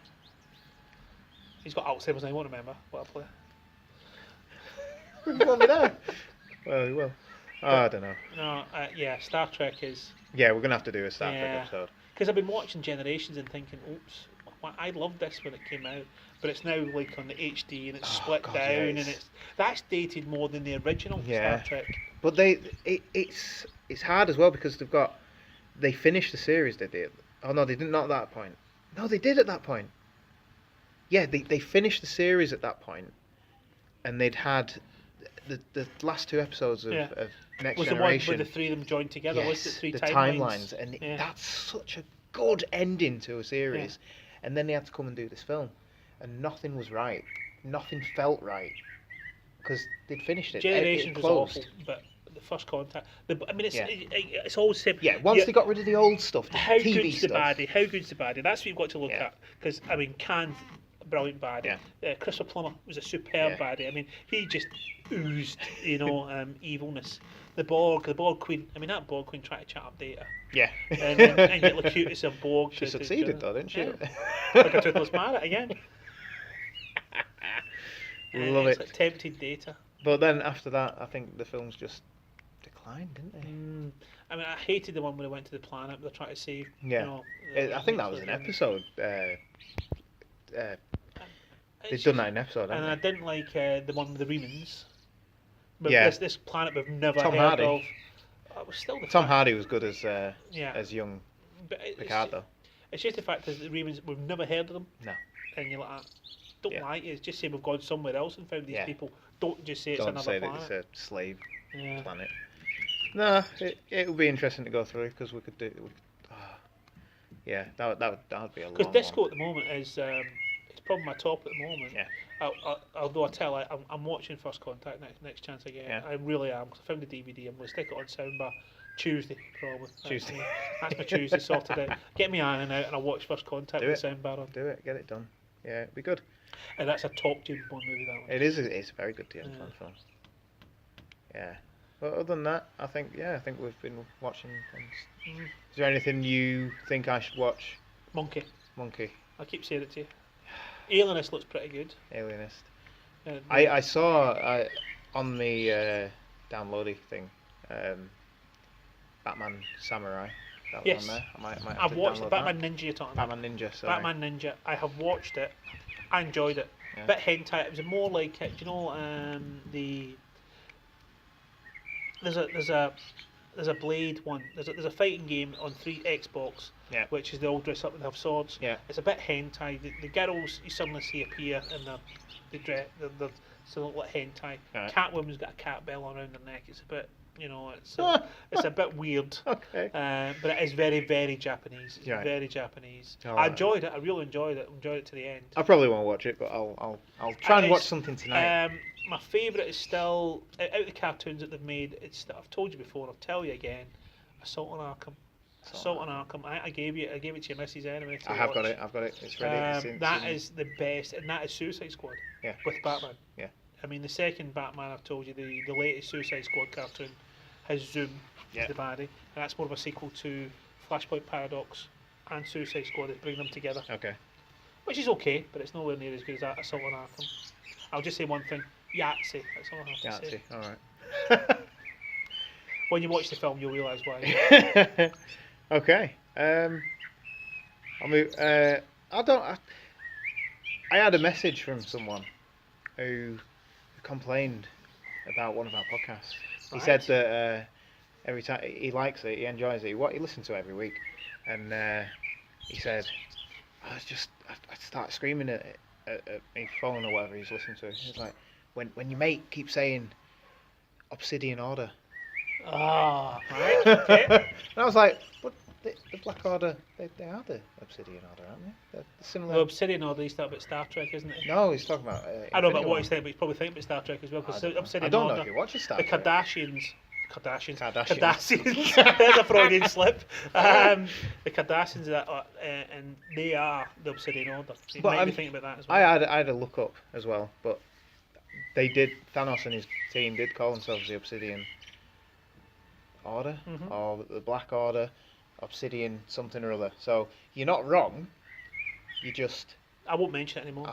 He's got Alzheimer's and he won't remember what I play. You want me there? Well, he will. I don't know. No, yeah, Star Trek is. Yeah, we're gonna have to do a Star Trek Yeah. episode. Because I've been watching Generations and thinking, oops, I loved this when it came out, but it's now like on the HD and it's split God, down, yeah, and that's dated more than the original Yeah. Star Trek. But it's hard as well because they finished the series. Did they? Oh no, they didn't. Not at that point. No, they did at that point. Yeah, they finished the series at that point, and they'd had the last 2 episodes of, Yeah. of Next Was the one Generation. where the 3 of them joined together? Yes, Was it 3 the timelines? and Yeah. that's such a good ending to a series. And then they had to come and do this film, and nothing was right. Nothing felt right because they'd finished it. Generations it was awful, closed. but the First Contact. It's Yeah. it's always the same. Yeah, once they got rid of the old stuff, the How TV good's the stuff. baddie? How good's the baddie? That's what you've got to look Yeah. at. Because Khan, brilliant baddie. Christopher Plummer was a superb Yeah. baddie. I mean, he just oozed, evilness. The Borg Queen. I mean, that Borg Queen tried to chat up Data, Yeah. and get Locutus of Borg. She succeeded though, didn't she? Yeah. Like a toothless parrot again. Love It's it. like tempted Data. But then after that, I think the films just declined, didn't they? I mean, I hated the one where they went to the planet. They're trying to save. Yeah. I think that was an episode. They'd It's done that in an episode, And hadn't I they? didn't like the one with the Remans. But Yeah. this planet we've never Tom heard Hardy. of. It was still the Tom fact- Hardy was good as Yeah. as young But Picard though. it's just the fact that the Remans, we've never heard of them. No. And you're like, don't Yeah. lie to us. Just say we've gone somewhere else and found these Yeah. people. Don't just say it's Don't another say planet. that it's a slave Yeah. planet. No, it would be interesting to go through because we could do. Yeah, that would be a long Because Disco one. at the moment is it's probably my top at the moment. Yeah. Although I tell you, I'm watching First Contact next chance I get. Yeah. I really am. 'Cause I found the DVD. I'm going to stick it on soundbar Tuesday probably. Tuesday. That's my Tuesday sorted out. Get me ironing out and I'll watch First Contact Do with it. the soundbar on. Do it, get it done. Yeah, it'd be good. And that's a top James Bond movie, that one. It is. It's a very good James Yeah. Bond film. Yeah. But other than that, I think we've been watching things. Mm. Is there anything you think I should watch? Monkey. Monkey, I keep saying it to you. Alienist looks pretty good. Alienist. Uh, I saw on the downloading thing, Batman Samurai. That was Yes. on there. I might have I've to watched the download Batman that. Ninja you're talking about. Batman Ninja. Sorry. Batman Ninja. I have watched it. I enjoyed it. Yeah. Bit hentai. It was more like do you know the there's a Blade one. There's a fighting game on Xbox. Yeah. Which is they all dress up and have swords. Yeah. It's a bit hentai. The girls you suddenly see appear and they dress so they look like hentai. Right. Catwoman's got a cat bell around her neck. It's a bit it's a bit weird. Okay. But it is very, very Japanese. It's Right. very Japanese. All I right. enjoyed it. I really enjoyed it. Enjoyed it to the end. I probably won't watch it, but I'll try and It's- watch something tonight. My favourite is still out of the cartoons that they've made. I've told you before. I'll tell you again. Assault on Arkham. Assault on Arkham. I gave it to your missus anyway. to I have watch. got it. I've got it. It's ready. That is the best, and that is Suicide Squad. Yeah. With Batman. Yeah. I mean, the second Batman I've told you, the latest Suicide Squad cartoon, has Zoom Yeah. as the baddie, and that's more of a sequel to Flashpoint Paradox and Suicide Squad. They bring them together, Okay. which is okay, but it's nowhere near as good as that Assault on Arkham. I'll just say one thing: Yahtzee. That's all I have to say. Yahtzee. All right. When you watch the film, you'll realise why. Okay. I mean, I had a message from someone who complained about one of our podcasts. He said Right. that every time he likes it, he enjoys it. He listens to it every week, and he said I start screaming at my phone or whatever he's listening to. It's like when your mate keeps saying Obsidian Order. Ah, right, okay. And I was like, but the Black Order, they are the Obsidian Order, aren't they? They're similar. The Obsidian Order, he's talking about Star Trek, isn't it? No, he's talking about. I know about Infinity what War. he's saying, but he's probably thinking about Star Trek as well. Because I Obsidian don't know Order, if you watch a Star the Trek. Kardashians. Kardashians. There's a Freudian slip. The Kardashians, and they are the Obsidian Order. So you But might I'm- be thinking about that as well. I had a look up as well, but Thanos and his team did call themselves the Obsidian Order, Mhm. or the Black Order, Obsidian something or other. So you're not wrong. You just, I won't mention it anymore.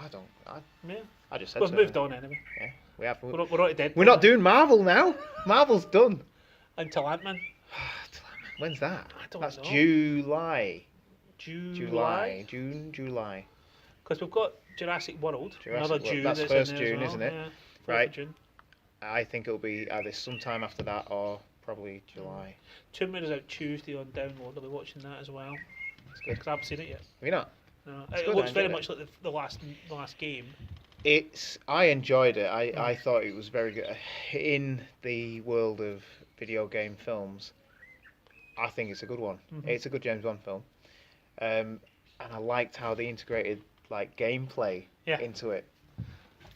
Yeah. I just said We've so. moved on anyway. Yeah, we have. We're already dead. We're not doing Marvel now. Marvel's done. Until Ant-Man. When's that? I don't That's know. July. July. July. Because we've got Jurassic World. Jurassic Another World. June. That's in first there June, as well. isn't it? Yeah, 4th Right. of June. I think it'll be either sometime after that or probably July. Tomb Raider's out Tuesday on download. I'll be watching that as well. That's good. Because I haven't seen it yet. Have you not? No. It's It good, I looks very enjoyed much like the last game. I enjoyed it. I thought it was very good. In the world of video game films, I think it's a good one. Mhm. It's a good James Bond film. And I liked how they integrated like gameplay Yeah. into it.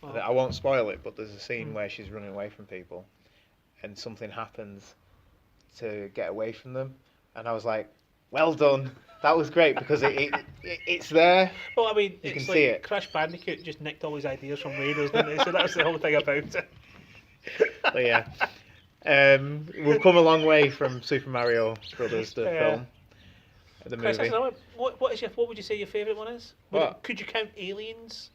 Oh. I won't spoil it, but there's a scene Mm. where she's running away from people and something happens to get away from them, and I was like, well done. That was great because it's there. Well, I mean, You it's can like see it. Crash Bandicoot just nicked all his ideas from Raiders, didn't they? So that's the whole thing about it. But yeah, we've come a long way from Super Mario Brothers, the Yeah. film, the Chris, movie. what would you say your favourite one is? What? Could you count Aliens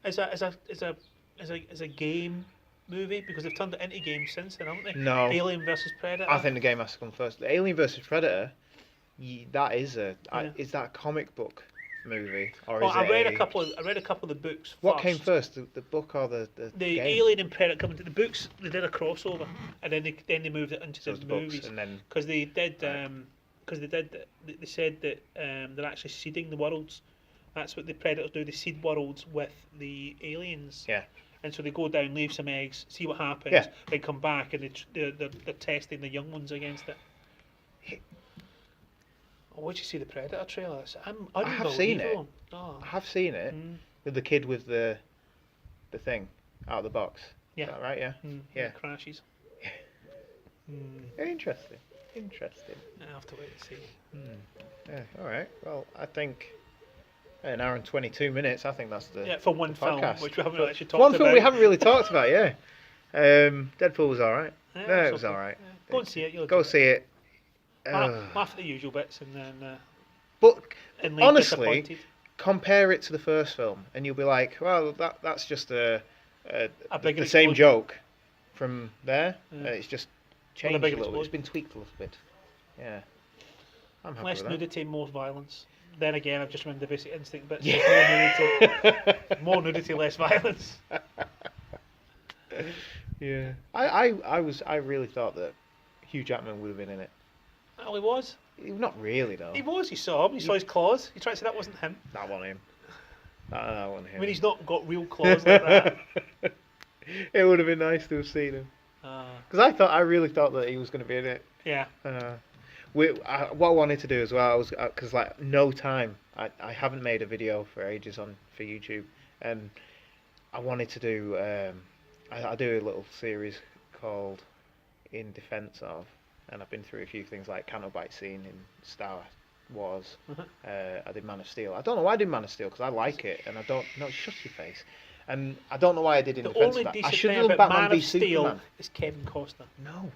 as a game movie? Because they've turned it into games since then, haven't they? No. Alien versus Predator. I think the game has to come first. The Alien vs Predator, that is Yeah. is that a comic book movie or Well, is I it read a a couple of the books. What first. came first, the book or the The game? Alien and Predator coming to the books. They did a crossover, and then they moved it into So it's the the books, movies. and then Because they did, Right. they said that they're actually seeding the worlds. That's what the predators do. They seed worlds with the aliens. Yeah. And so they go down, leave some eggs, see what happens, Yeah. then come back, and they're testing the young ones against it. Oh, where'd you see the Predator trailer? It's I have seen it. unbelievable. Oh. I have seen it Mm, with the kid with the thing out of the box. Yeah. Is that right? Yeah. Yeah. It crashes. Interesting. I have to wait and see. Yeah. All right. Well, I think an hour and 22 minutes. I think that's the Yeah, for one the film, podcast. which we haven't actually talked one about. film we haven't really talked about. Yeah. Deadpool was all right. Yeah, No, it's it was okay. all right. Yeah. Go and see it. You'll Go enjoy see it. Laugh at the usual bits and then But and leave honestly, disappointed. compare it to the first film, and you'll be like, well, that's just A big the same explosion. joke from there. Yeah. It's just Well, a changed a big little bit. It's explosion. been tweaked a little bit. Yeah. I'm happy Less with nudity, more violence. Then again, I've just remembered the Basic Instinct bits. that. More nudity, less violence. Yeah. I really thought that Hugh Jackman would have been in it. Oh, he was. Not really though. He was. You saw him. You saw his claws. You tried to say that wasn't him. That wasn't him. That wasn't him. I mean, he's not got real claws like that. It would have been nice to have seen him. Because I really thought that he was going to be in it. Yeah. What I wanted to do as well was because like no time. I haven't made a video for ages for YouTube, and I wanted to do. I do a little series called In Defense of, and I've been through a few things like Canobite scene in Star Wars. I did Man of Steel. I don't know why I did Man of Steel because I like it, and I don't. No, shut your face. And I don't know why I did In The Defense only of that. I decent should thing have done about Batman Man v of Steel Superman. is Kevin Costner. No.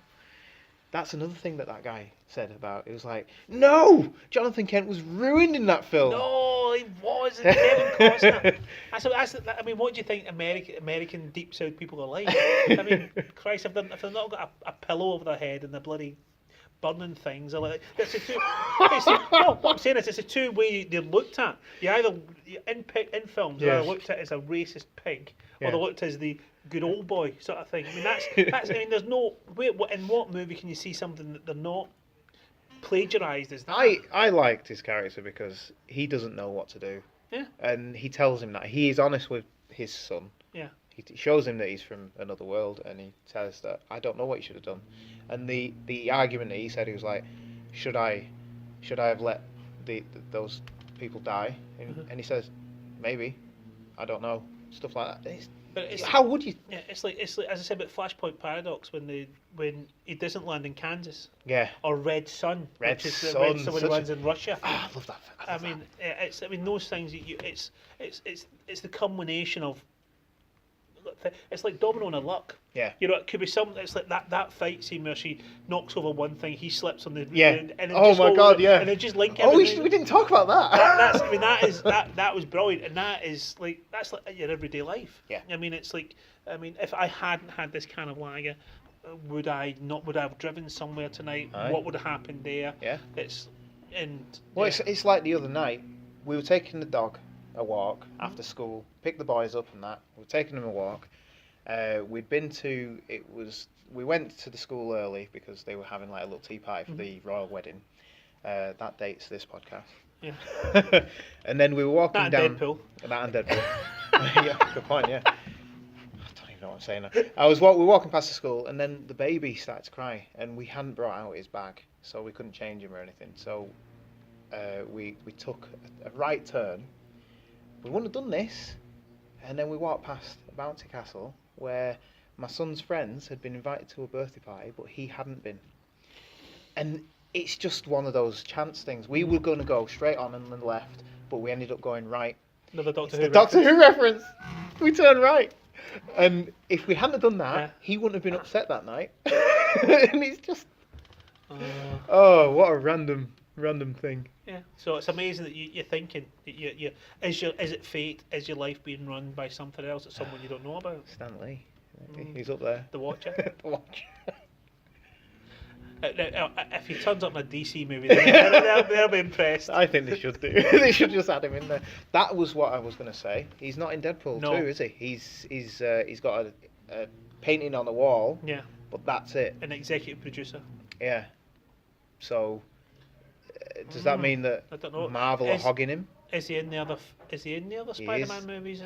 That's another thing that guy said about it. Was like, no, Jonathan Kent was ruined in that film. No, he wasn't. Kevin Costner. I mean, what do you think American deep south people are like? I mean, Christ, if they've not got a pillow over their head and they're bloody burning things, they're like, no, what I'm saying is, it's a two way they're looked at. In films, they're Yes. looked at as a racist pig, or Yeah. they're looked as the good old boy sort of thing. I mean, that's. I mean, there's no. In what movie can you see something that they're not plagiarised as that? I liked his character because he doesn't know what to do. Yeah. And he tells him that he is honest with his son. Yeah. He shows him that he's from another world, and he says that I don't know what you should have done. And the argument that he said, he was like, should I have let those people die? And he says, maybe, I don't know, stuff like that. How would you? Yeah, it's like as I said about Flashpoint Paradox when he doesn't land in Kansas. Yeah. Or Red Sun, Red which is Sun, Red Sun when he lands in Russia. I love that. I mean those things. It's the culmination of. It's like domino on a luck. Yeah. You know, it could be something. It's like that fight scene where she knocks over one thing, he slips on the and oh my god, yeah. and then just link. Oh, we didn't talk about that. I mean, that was brilliant, and that's like your everyday life. Yeah. I mean, it's like if I hadn't had this kind of lager, would I have driven somewhere tonight? Aye. What would have happened there? Yeah. It's like the other night. We were taking the dog a walk after school, picked the boys up and that. We were taking them a walk. We went to the school early because they were having like a little tea party for the royal wedding. That dates this podcast. Yeah. And then we were walking down. Deadpool. That and Deadpool. Yeah, good point. Yeah. I don't even know what I'm saying now. We were walking past the school, and then the baby started to cry, and we hadn't brought out his bag, so we couldn't change him or anything. So we took a right turn. We wouldn't have done this, and then we walked past a bouncy castle where my son's friends had been invited to a birthday party, but he hadn't been. And it's just one of those chance things. We were going to go straight on and then left, but we ended up going right. Another Doctor Who. Who. Doctor Who reference. We turned right, and if we hadn't have done that, he wouldn't have been upset that night. And it's just, oh, what a random thing. Yeah. So it's amazing that you're thinking that is it fate? Is your life being run by something else, or someone you don't know about? Stan Lee, he's up there. The Watcher. The Watcher. If he turns up in a DC movie, they'll be impressed. I think they should do. They should just add him in there. That was what I was going to say. He's not in Deadpool 2, is he? He's got a painting on the wall. Yeah. But that's it. An executive producer. Yeah. So does that mean that I don't know. Marvel are hogging him? Is he in the other Spider-Man movies?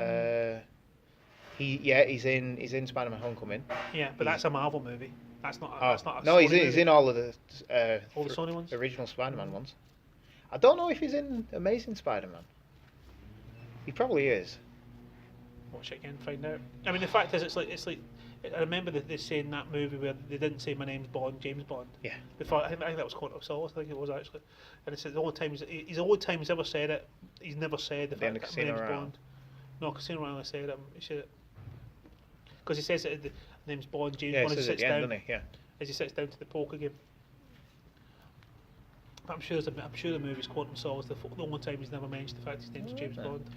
He's in Spider-Man: Homecoming. Yeah, but that's a Marvel movie. That's not. That's not. No, he's in all of the all the Sony ones, original Spider-Man ones. I don't know if he's in Amazing Spider-Man. He probably is. Watch it again, find out. I mean, the fact is, it's like. I remember they saying that movie where they didn't say my name's Bond, James Bond. Yeah. Before I think that was Quantum of Solace. I think it was actually, and it's the only time he's ever said it. He's never said the fact that my name's Bond. No, Casino Royale said it. He said it because he says that the name's Bond, James Bond. He sits down, doesn't he? Yeah. As he sits down to the poker game. But I'm sure the movie's Quantum of Solace. The only time he's never mentioned the fact his name's James Bond.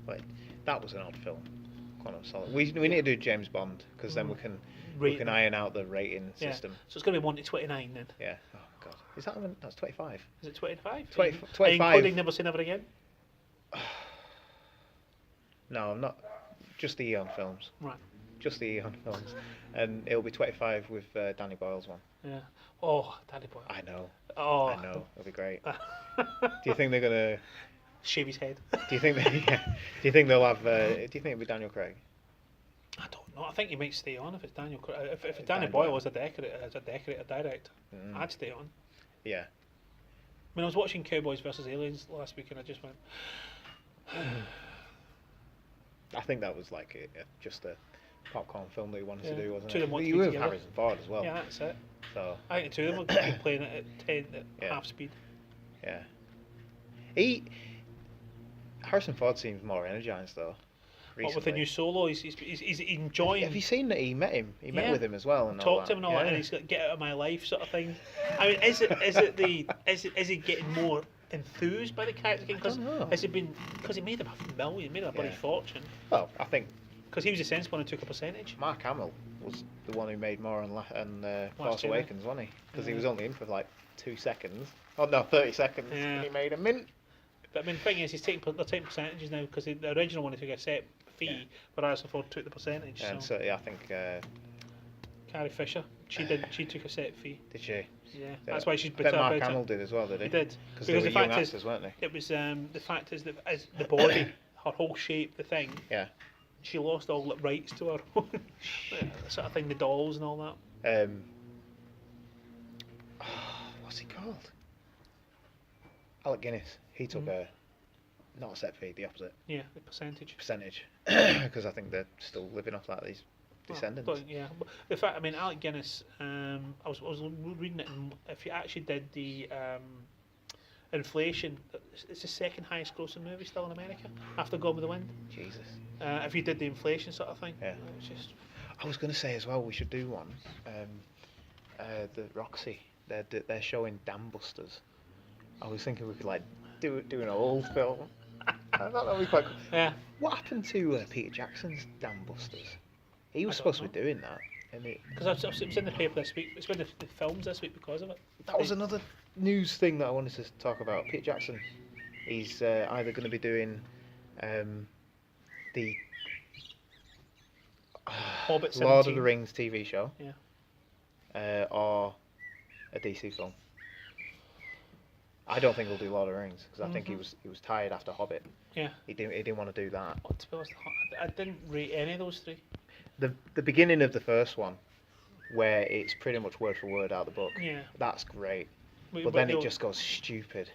But that was an odd film. Quantum of Solace. We need to do James Bond because then we can iron out the rating system. So it's going to be 1 to 29 then. Yeah. Oh god. Is that that's 25? Is it 25? 25. Including Never Say Never Again. No, I'm not. Just the Eon films. Right. Just the Eon films, and it'll be 25 with Danny Boyle's one. Yeah. Oh, Danny Boyle. I know. Oh. I know. It'll be great. Do you think they're gonna shave his head? Do you think they'll have? Do you think it'll be Daniel Craig? I don't know. I think he might stay on if it's Daniel. If it's Danny Boyle as a decorator director, I'd stay on. Yeah. I mean, I was watching Cowboys vs Aliens last week, and I just went. I think that was like just a popcorn film that he wanted to do, wasn't two it? Of them You were Harrison Ford as well. Yeah, that's it. So I think the two of them would be playing it at 10 at half speed. Yeah. Harrison Ford seems more energized though. What, with the new Solo, he's enjoying. Have you seen that he met him? He met with him as well and talked to him and all that, and he's got get out of my life sort of thing. I mean, is he getting more enthused by the character again? Has it been because he made him a bloody fortune? Well, I think because he was the sensible one who took a percentage. Mark Hamill was the one who made more on Force Awakens, wasn't he? Because he was only in for like 2 seconds. Oh no, 30 seconds. Yeah. And he made a mint. But I mean, the thing is, they're taking percentages now because the original one he took a set fee, but Harrison Ford took the percentage. And so I think Carrie Fisher, she took a set fee. Did she? Yeah, that's why she's. But Mark Hamill did as well, did he? He did. Because they were young actors, weren't they? It was the fact is that as the body her whole shape, the thing. Yeah. She lost all the rights to her own sort of thing, the dolls and all that. What's he called? Alec Guinness. He took not a set fee, the opposite Yeah, the percentage. because I think they're still living off that, these descendants. Well, yeah, but in fact, I mean, Alec Guinness. I was reading it, and if you actually did the inflation, it's the second highest grossing movie still in America after Gone with the Wind. Jesus. If you did the inflation sort of thing, Yeah. it's just I was going to say as well, we should do one. The Roxy, they're showing Dam Busters. I was thinking we could like do an old film. I thought that'd be quite cool. yeah. What happened to Peter Jackson's Dam Busters? He was supposed to be doing that. Because it was in the paper this week. It's been the films this week because of it. That was another news thing that I wanted to talk about. Peter Jackson, he's either going to be doing the Hobbit Lord 17. of the Rings TV show, Yeah. or a DC film. I don't think he'll do Lord of the Rings because I think he was tired after Hobbit. Yeah. He didn't want to do that. Oh, to be honest, I didn't rate any of those three. The beginning of the first one, where it's pretty much word for word out of the book. Yeah. That's great. But then they it were- just goes stupid.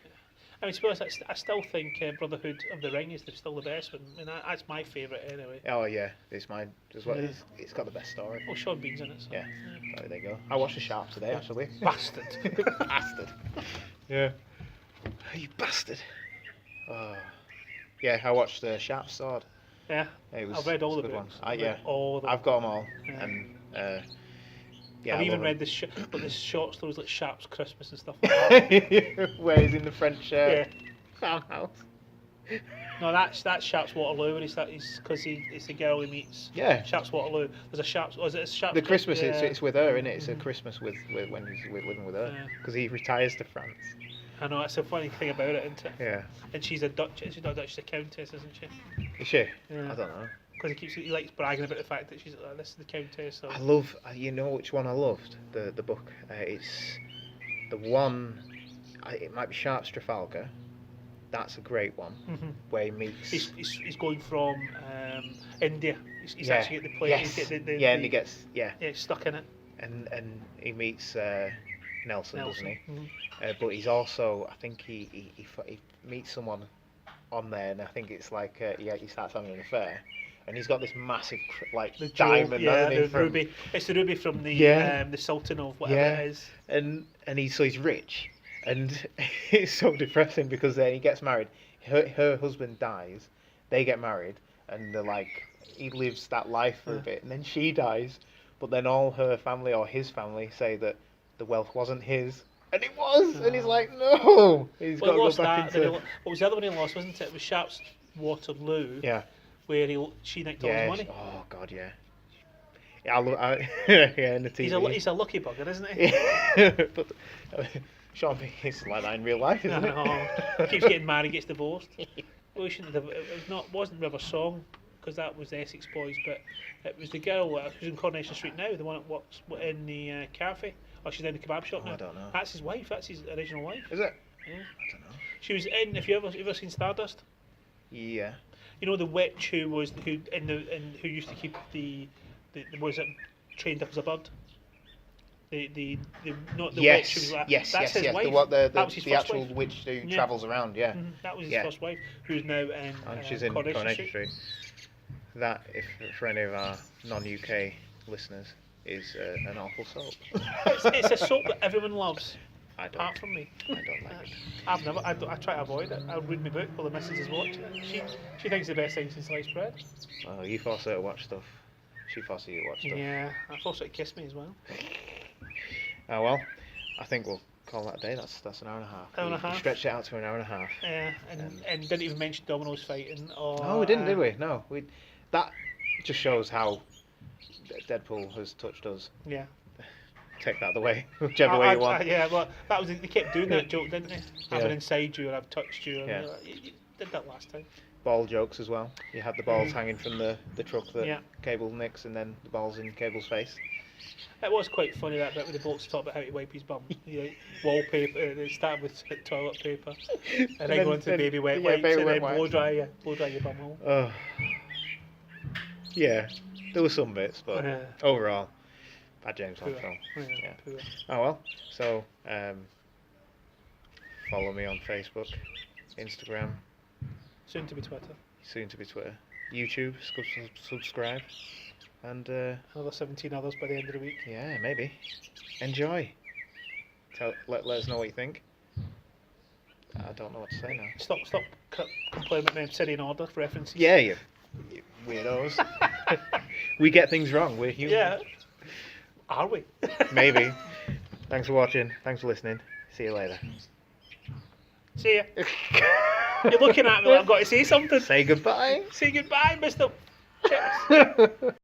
I mean, to be honest, I still think Brotherhood of the Ring is still the best one. I mean, that's my favourite anyway. Oh yeah, it's mine as well. Yeah. It's got the best story. Oh, Sean Bean's in it. So. Yeah. Oh, there you go. I watched The Sharp today actually. Bastard. Bastard. Yeah. You bastard. Oh. Yeah, I watched Sharp Sword. Yeah. It was, I've read all it's the a good books. one. I've Yeah. read all of them. I've got them all, Yeah. and yeah. I've I even love read the short stories like Sharp's Christmas and stuff like that. them. Where he's in the French farmhouse. No, that's Sharp's Waterloo, and he's because it's the girl he meets. Yeah. Sharp's Waterloo. There's a Sharp's. Oh, is it Sharp's? The Christmas, yeah. it's with her, isn't it? It's a Christmas with when he's living with her, Yeah. because he retires to France. I know, that's a funny thing about it, isn't it? Yeah. And she's a Duchess. She's not a Duchess, she's a Countess, isn't she? Is she? Yeah. I don't know. Because he likes bragging about the fact that she's this is the Countess. So. I love. You know which one I loved? The book. It's the one. It might be Sharp's Trafalgar. That's a great one. Mhm. Where he meets. He's going from India. He's Yeah. actually at the place. Yes. He's get Yeah, and he gets yeah, he's stuck in it. and he meets Nelson, doesn't he? Mhm. But he's also, I think he meets someone on there, and I think it's like he starts having an affair, and he's got this massive The diamond, jewel, hasn't he, the from- ruby. It's the ruby from the Yeah. the Sultan of whatever Yeah. it is. and he's rich, and it's so depressing because then he gets married, her husband dies, they get married, and they're like, he lives that life for a bit, and then she dies, but then all her family or his family say that the wealth wasn't his. And it was, and he's like, no. He's Well, he got lost to go back that. Then into. what was the other one he lost? Wasn't it? It was Sharp's Waterloo, Yeah, where she nicked all yeah. his money. Oh God, yeah. Yeah, yeah, in the TV. He's a lucky bugger, isn't he? But Sean Bean is like that in real life, isn't it? No, keeps getting married, gets divorced. Well, we shouldn't have. Wasn't River Song, because that was the Essex Boys, but it was the girl who's in Coronation Street now, the one that works in the cafe. Oh, she's in the kebab shop Oh, now. I don't know. That's his wife. That's his original wife. Is it? Yeah. I don't know. She was in. If you ever seen Stardust, Yeah. you know the witch who who used to keep the was it trained up as a bird. The not the Yes, witch. Who was like, yes, that's yes, his yes. wife. The That was his the first actual wife. witch who Yeah. travels around, yeah. Mhm, that was his Yeah. first wife, who's now in. And she's in Coronation Street. That, if for any of our non-UK listeners, is an awful soap. It's a soap that everyone loves, I don't. apart from me. I don't like it. I try to avoid it. I read my book while the missus is watching it. She thinks it's the best thing since sliced bread. Well, you force her to watch stuff. She forces you to watch stuff. Yeah, I forced her to kiss me as well. Oh well, I think we'll call that a day. That's an hour and a half. Hour and a We half. stretched it out to an hour and a half. Yeah, and didn't even mention Domino's fighting. Or, No, we didn't, did we? No, we. That just shows how Deadpool has touched us. Yeah. Take that the way, whichever way you want. Yeah, well, that was they kept doing that joke, didn't they? I've been Yeah. inside you, and I've touched you. And Yeah. you did that last time. Ball jokes as well. You had the balls hanging from the truck that Yeah. Cable nicks, and then the balls in Cable's face. It was quite funny that bit where the blokes talk about how to wipe his bum. Wallpaper. They start with toilet paper, and then go into baby wet wipes, baby and wet then wipes. blow dry your bum hole. Oh. Yeah, there were some bits, but overall, bad James Bond film. Yeah. Poor. Oh well. So, follow me on Facebook, Instagram, Soon to be Twitter. soon to be Twitter, YouTube. Subscribe, and Another 17 others by the end of the week. yeah, maybe enjoy. Let us know what you think. I don't know what to say now. Stop complaining about them City in Order references. Yeah, you weirdos. We get things wrong. We're human. Yeah. Are we? Maybe. Thanks for watching. Thanks for listening. See you later. See ya. You're looking at me like I've got to say something. Say goodbye. Say goodbye, Mr. Chips.